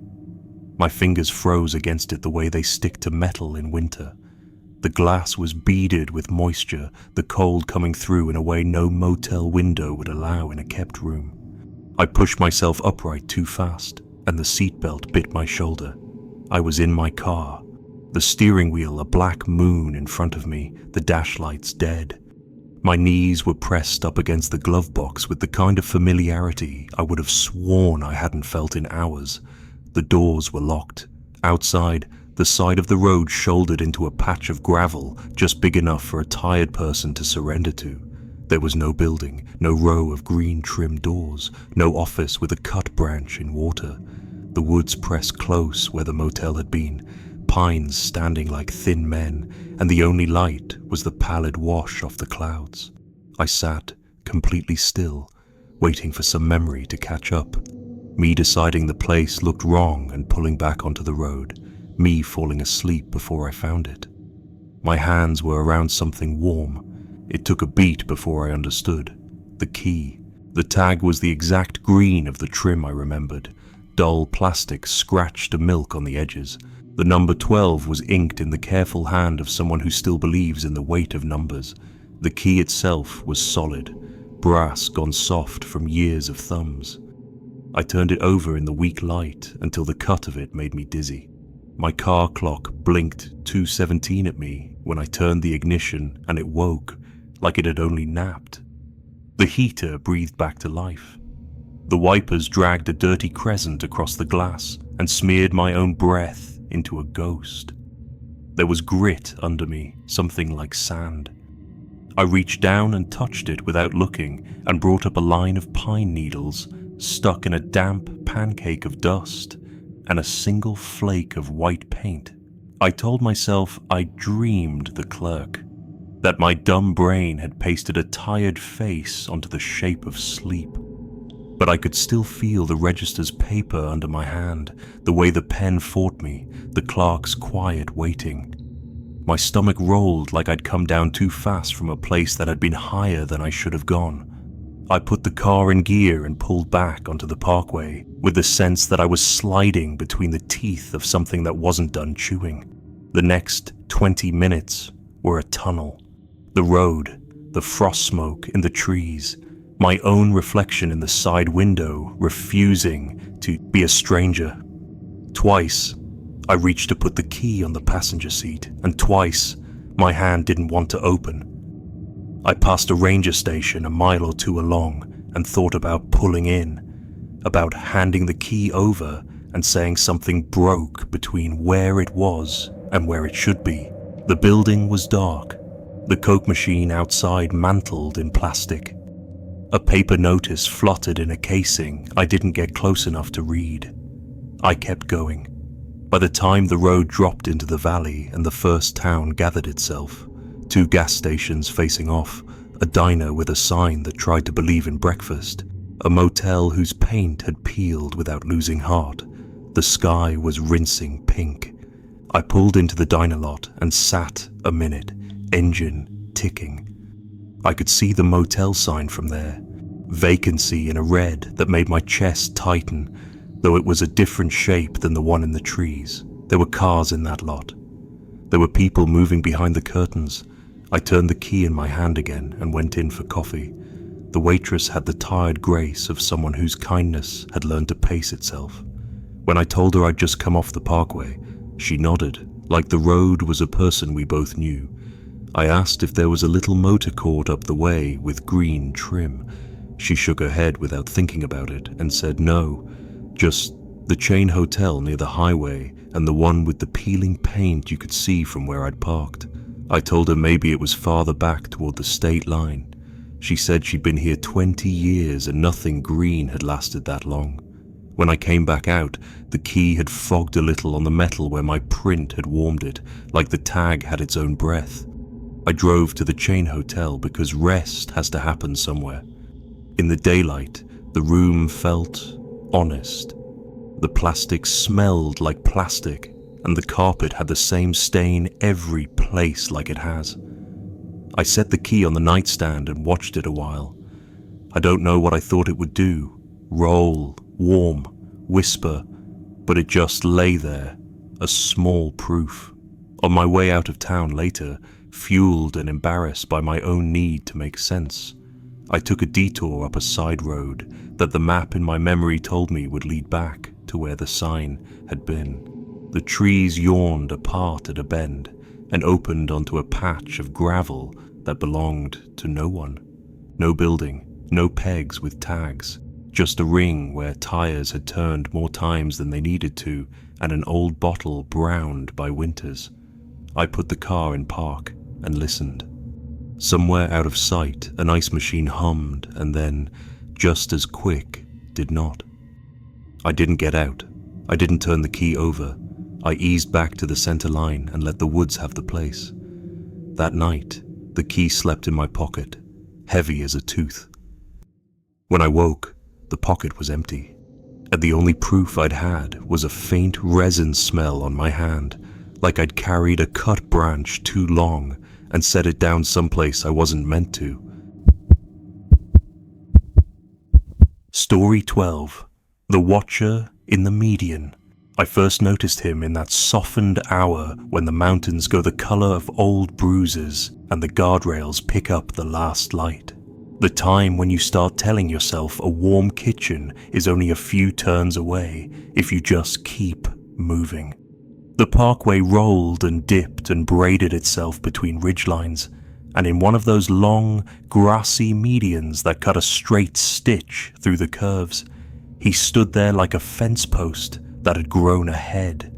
My fingers froze against it the way they stick to metal in winter. The glass was beaded with moisture, the cold coming through in a way no motel window would allow in a kept room. I pushed myself upright too fast, and the seatbelt bit my shoulder. I was in my car. The steering wheel a black moon in front of me, the dash lights dead. My knees were pressed up against the glove box with the kind of familiarity I would have sworn I hadn't felt in hours. The doors were locked. Outside, the side of the road shouldered into a patch of gravel just big enough for a tired person to surrender to. There was no building, no row of green trim doors, no office with a cut branch in water. The woods pressed close where the motel had been, pines standing like thin men, and the only light was the pallid wash off the clouds. I sat, completely still, waiting for some memory to catch up. Me deciding the place looked wrong and pulling back onto the road. Me falling asleep before I found it. My hands were around something warm. It took a beat before I understood. The key. The tag was the exact green of the trim I remembered. Dull plastic scratched to milk on the edges. The number 12 was inked in the careful hand of someone who still believes in the weight of numbers. The key itself was solid, brass gone soft from years of thumbs. I turned it over in the weak light until the cut of it made me dizzy. My car clock blinked 2:17 at me when I turned the ignition, and it woke like it had only napped. The heater breathed back to life. The wipers dragged a dirty crescent across the glass and smeared my own breath into a ghost. There was grit under me, something like sand. I reached down and touched it without looking and brought up a line of pine needles stuck in a damp pancake of dust and a single flake of white paint. I told myself I dreamed the clerk, that my dumb brain had pasted a tired face onto the shape of sleep. But I could still feel the register's paper under my hand, the way the pen fought me, the clerk's quiet waiting. My stomach rolled like I'd come down too fast from a place that had been higher than I should have gone. I put the car in gear and pulled back onto the parkway, with the sense that I was sliding between the teeth of something that wasn't done chewing. The next 20 minutes were a tunnel. The road, the frost smoke in the trees, my own reflection in the side window refusing to be a stranger. Twice, I reached to put the key on the passenger seat, and twice, my hand didn't want to open. I passed a ranger station a mile or two along and thought about pulling in, about handing the key over and saying something broke between where it was and where it should be. The building was dark. The Coke machine outside mantled in plastic. A paper notice fluttered in a casing I didn't get close enough to read. I kept going. By the time the road dropped into the valley and the first town gathered itself, 2 gas stations facing off, a diner with a sign that tried to believe in breakfast, a motel whose paint had peeled without losing heart, the sky was rinsing pink. I pulled into the diner lot and sat a minute, engine ticking. I could see the motel sign from there, vacancy in a red that made my chest tighten, though it was a different shape than the one in the trees. There were cars in that lot. There were people moving behind the curtains. I turned the key in my hand again and went in for coffee. The waitress had the tired grace of someone whose kindness had learned to pace itself. When I told her I'd just come off the parkway, she nodded, like the road was a person we both knew. I asked if there was a little motor court up the way with green trim. She shook her head without thinking about it and said no, just the chain hotel near the highway and the one with the peeling paint you could see from where I'd parked. I told her maybe it was farther back toward the state line. She said she'd been here 20 years and nothing green had lasted that long. When I came back out, the key had fogged a little on the metal where my print had warmed it, like the tag had its own breath. I drove to the chain hotel because rest has to happen somewhere. In the daylight, the room felt honest. The plastic smelled like plastic, and the carpet had the same stain every place like it has. I set the key on the nightstand and watched it a while. I don't know what I thought it would do. Roll, warm, whisper, but it just lay there, a small proof. On my way out of town later, fueled and embarrassed by my own need to make sense, I took a detour up a side road that the map in my memory told me would lead back to where the sign had been. The trees yawned apart at a bend and opened onto a patch of gravel that belonged to no one. No building, no pegs with tags, just a ring where tires had turned more times than they needed to and an old bottle browned by winters. I put the car in park and listened. Somewhere out of sight, an ice machine hummed and then, just as quick, did not. I didn't get out. I didn't turn the key over. I eased back to the center line and let the woods have the place. That night, the key slept in my pocket, heavy as a tooth. When I woke, the pocket was empty, and the only proof I'd had was a faint resin smell on my hand, like I'd carried a cut branch too long and set it down someplace I wasn't meant to. Story 12. The Watcher in the Median. I first noticed him in that softened hour when the mountains go the color of old bruises and the guardrails pick up the last light. The time when you start telling yourself a warm kitchen is only a few turns away if you just keep moving. The parkway rolled and dipped and braided itself between ridgelines, and in one of those long, grassy medians that cut a straight stitch through the curves, he stood there like a fence post that had grown a head.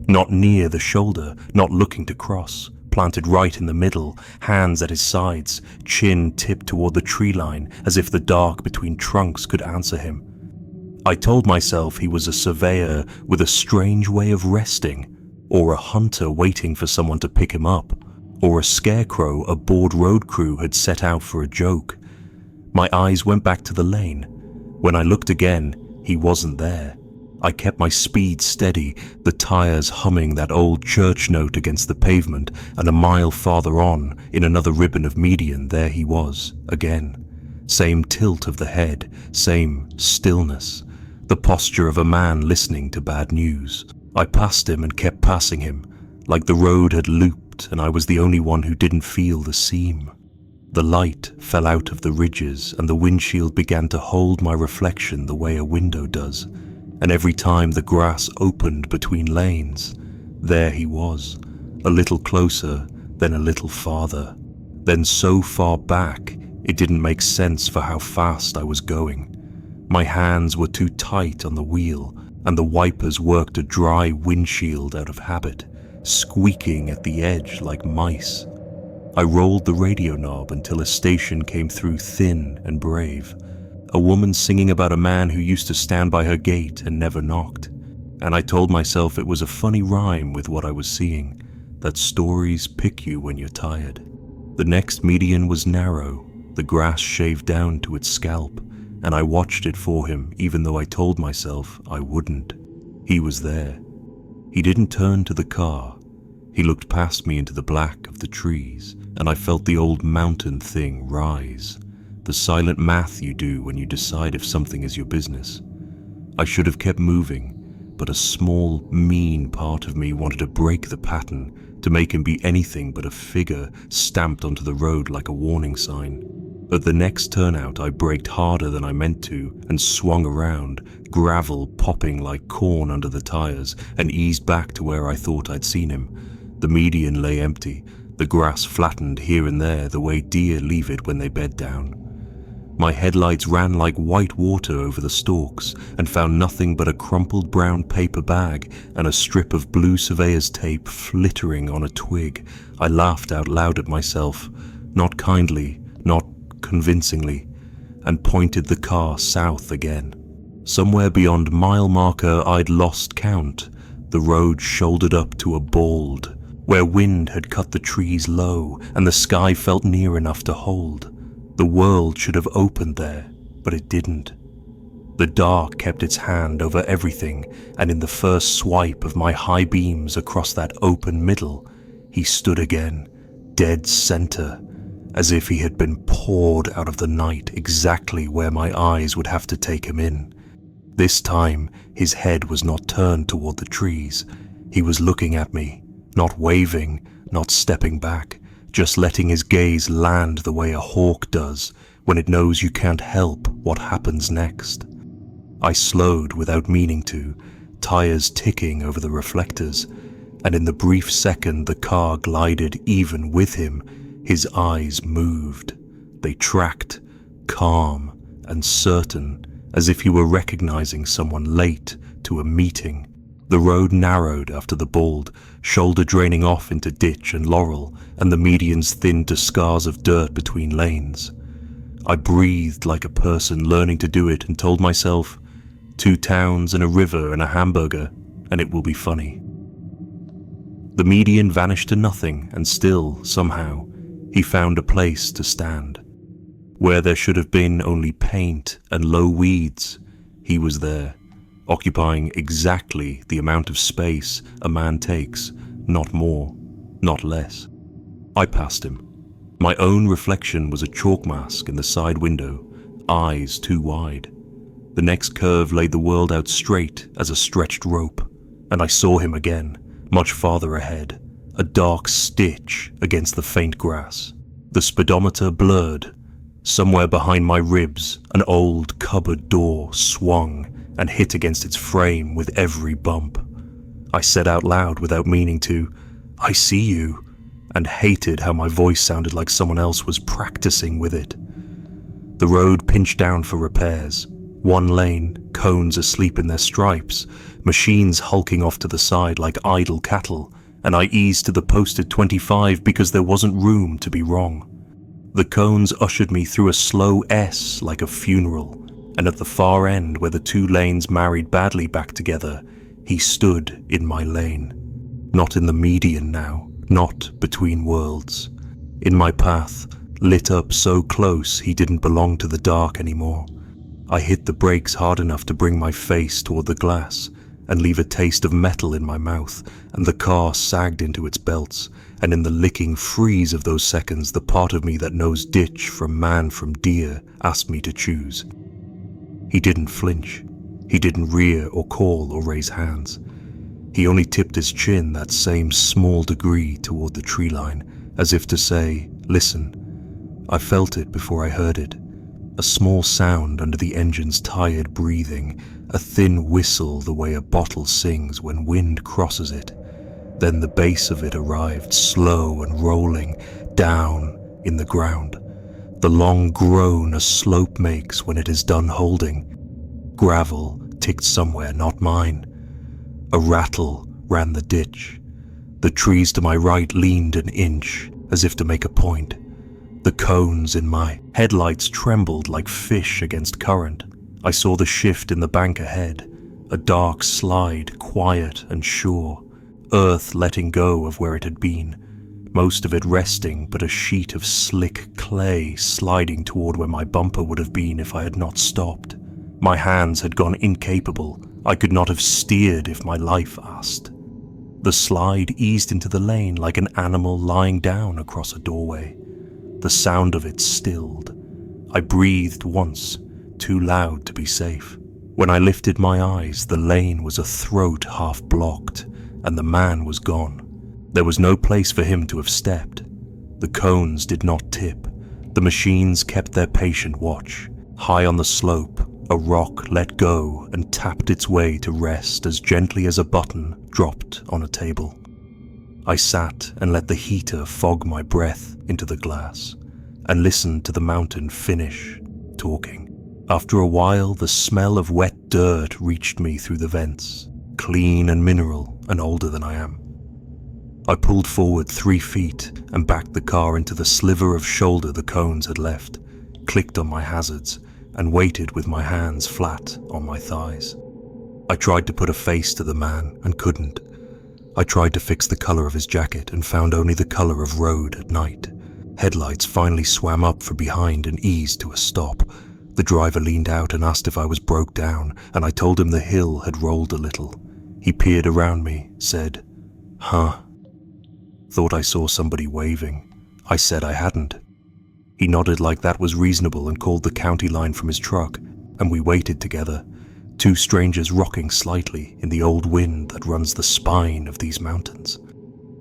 Not near the shoulder, not looking to cross, planted right in the middle, hands at his sides, chin tipped toward the tree line as if the dark between trunks could answer him. I told myself he was a surveyor with a strange way of resting, or a hunter waiting for someone to pick him up, or a scarecrow a bored road crew had set out for a joke. My eyes went back to the lane. When I looked again, he wasn't there. I kept my speed steady, the tires humming that old church note against the pavement, and a mile farther on, in another ribbon of median, there he was, again. Same tilt of the head, same stillness, the posture of a man listening to bad news. I passed him and kept passing him, like the road had looped and I was the only one who didn't feel the seam. The light fell out of the ridges and the windshield began to hold my reflection the way a window does, and every time the grass opened between lanes, there he was, a little closer, then a little farther, then so far back it didn't make sense for how fast I was going. My hands were too tight on the wheel, and the wipers worked a dry windshield out of habit, squeaking at the edge like mice. I rolled the radio knob until a station came through thin and brave. A woman singing about a man who used to stand by her gate and never knocked. And I told myself it was a funny rhyme with what I was seeing, that stories pick you when you're tired. The next median was narrow, the grass shaved down to its scalp, and I watched it for him even though I told myself I wouldn't. He was there. He didn't turn to the car. He looked past me into the black of the trees, and I felt the old mountain thing rise. The silent math you do when you decide if something is your business. I should have kept moving, but a small, mean part of me wanted to break the pattern, to make him be anything but a figure stamped onto the road like a warning sign. At the next turnout, I braked harder than I meant to and swung around, gravel popping like corn under the tires, and eased back to where I thought I'd seen him. The median lay empty, the grass flattened here and there the way deer leave it when they bed down. My headlights ran like white water over the stalks and found nothing but a crumpled brown paper bag and a strip of blue surveyor's tape flittering on a twig. I laughed out loud at myself, not kindly, not convincingly, and pointed the car south again. Somewhere beyond mile marker I'd lost count, the road shouldered up to a bald, where wind had cut the trees low and the sky felt near enough to hold. The world should have opened there, but it didn't. The dark kept its hand over everything, and in the first swipe of my high beams across that open middle, he stood again, dead center, as if he had been poured out of the night exactly where my eyes would have to take him in. This time, his head was not turned toward the trees. He was looking at me, not waving, not stepping back, just letting his gaze land the way a hawk does when it knows you can't help what happens next. I slowed without meaning to, tires ticking over the reflectors, and in the brief second the car glided even with him, his eyes moved. They tracked, calm and certain, as if he were recognizing someone late to a meeting. The road narrowed after the bald, shoulder draining off into ditch and laurel, and the medians thinned to scars of dirt between lanes. I breathed like a person learning to do it and told myself, 2 towns and a river and a hamburger, and it will be funny. The median vanished to nothing, and still, somehow, he found a place to stand. Where there should have been only paint and low weeds, he was there, occupying exactly the amount of space a man takes, not more, not less. I passed him. My own reflection was a chalk mask in the side window, eyes too wide. The next curve laid the world out straight as a stretched rope, and I saw him again, much farther ahead, a dark stitch against the faint grass. The speedometer blurred. Somewhere behind my ribs, an old cupboard door swung and hit against its frame with every bump. I said out loud without meaning to, "I see you," and hated how my voice sounded like someone else was practicing with it. The road pinched down for repairs. 1 lane, cones asleep in their stripes, machines hulking off to the side like idle cattle, and I eased to the posted 25 because there wasn't room to be wrong. The cones ushered me through a slow S like a funeral, and at the far end where the 2 lanes married badly back together, he stood in my lane. Not in the median now, not between worlds. In my path, lit up so close he didn't belong to the dark anymore. I hit the brakes hard enough to bring my face toward the glass and leave a taste of metal in my mouth, and the car sagged into its belts, and in the licking freeze of those seconds, the part of me that knows ditch from man from deer asked me to choose. He didn't flinch. He didn't rear or call or raise hands. He only tipped his chin that same small degree toward the tree line, as if to say, "Listen." I felt it before I heard it. A small sound under the engine's tired breathing, a thin whistle the way a bottle sings when wind crosses it. Then the bass of it arrived, slow and rolling, down in the ground. The long groan a slope makes when it is done holding. Gravel ticked somewhere, not mine. A rattle ran the ditch. The trees to my right leaned an inch, as if to make a point. The cones in my headlights trembled like fish against current. I saw the shift in the bank ahead, a dark slide, quiet and sure, earth letting go of where it had been, most of it resting but a sheet of slick clay sliding toward where my bumper would have been if I had not stopped. My hands had gone incapable. I could not have steered if my life asked. The slide eased into the lane like an animal lying down across a doorway. The sound of it stilled. I breathed once, too loud to be safe. When I lifted my eyes, the lane was a throat half blocked, and the man was gone. There was no place for him to have stepped. The cones did not tip. The machines kept their patient watch. High on the slope, a rock let go and tapped its way to rest as gently as a button dropped on a table. I sat and let the heater fog my breath into the glass and listened to the mountain finish talking. After a while, the smell of wet dirt reached me through the vents, clean and mineral and older than I am. I pulled forward 3 feet and backed the car into the sliver of shoulder the cones had left, clicked on my hazards, and waited with my hands flat on my thighs. I tried to put a face to the man and couldn't. I tried to fix the color of his jacket and found only the color of road at night. Headlights finally swam up from behind and eased to a stop. The driver leaned out and asked if I was broke down, and I told him the hill had rolled a little. He peered around me, said, "Huh?" Thought I saw somebody waving. I said I hadn't. He nodded like that was reasonable and called the county line from his truck, and we waited together, 2 strangers rocking slightly in the old wind that runs the spine of these mountains.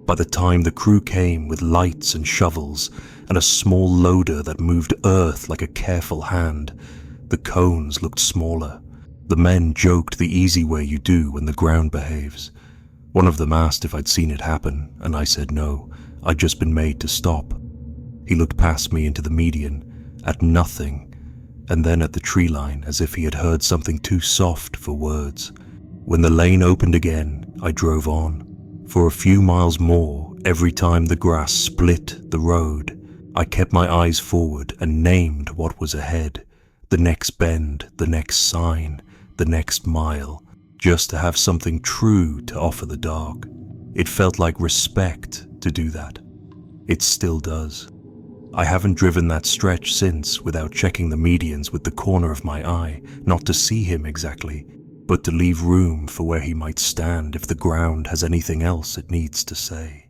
By the time the crew came with lights and shovels and a small loader that moved earth like a careful hand, the cones looked smaller. The men joked the easy way you do when the ground behaves. One of them asked if I'd seen it happen, and I said no, I'd just been made to stop. He looked past me into the median, at nothing, and then at the tree line as if he had heard something too soft for words. When the lane opened again, I drove on. For a few miles more, every time the grass split the road, I kept my eyes forward and named what was ahead, the next bend, the next sign, the next mile, just to have something true to offer the dark. It felt like respect to do that. It still does. I haven't driven that stretch since without checking the medians with the corner of my eye, not to see him exactly, but to leave room for where he might stand if the ground has anything else it needs to say.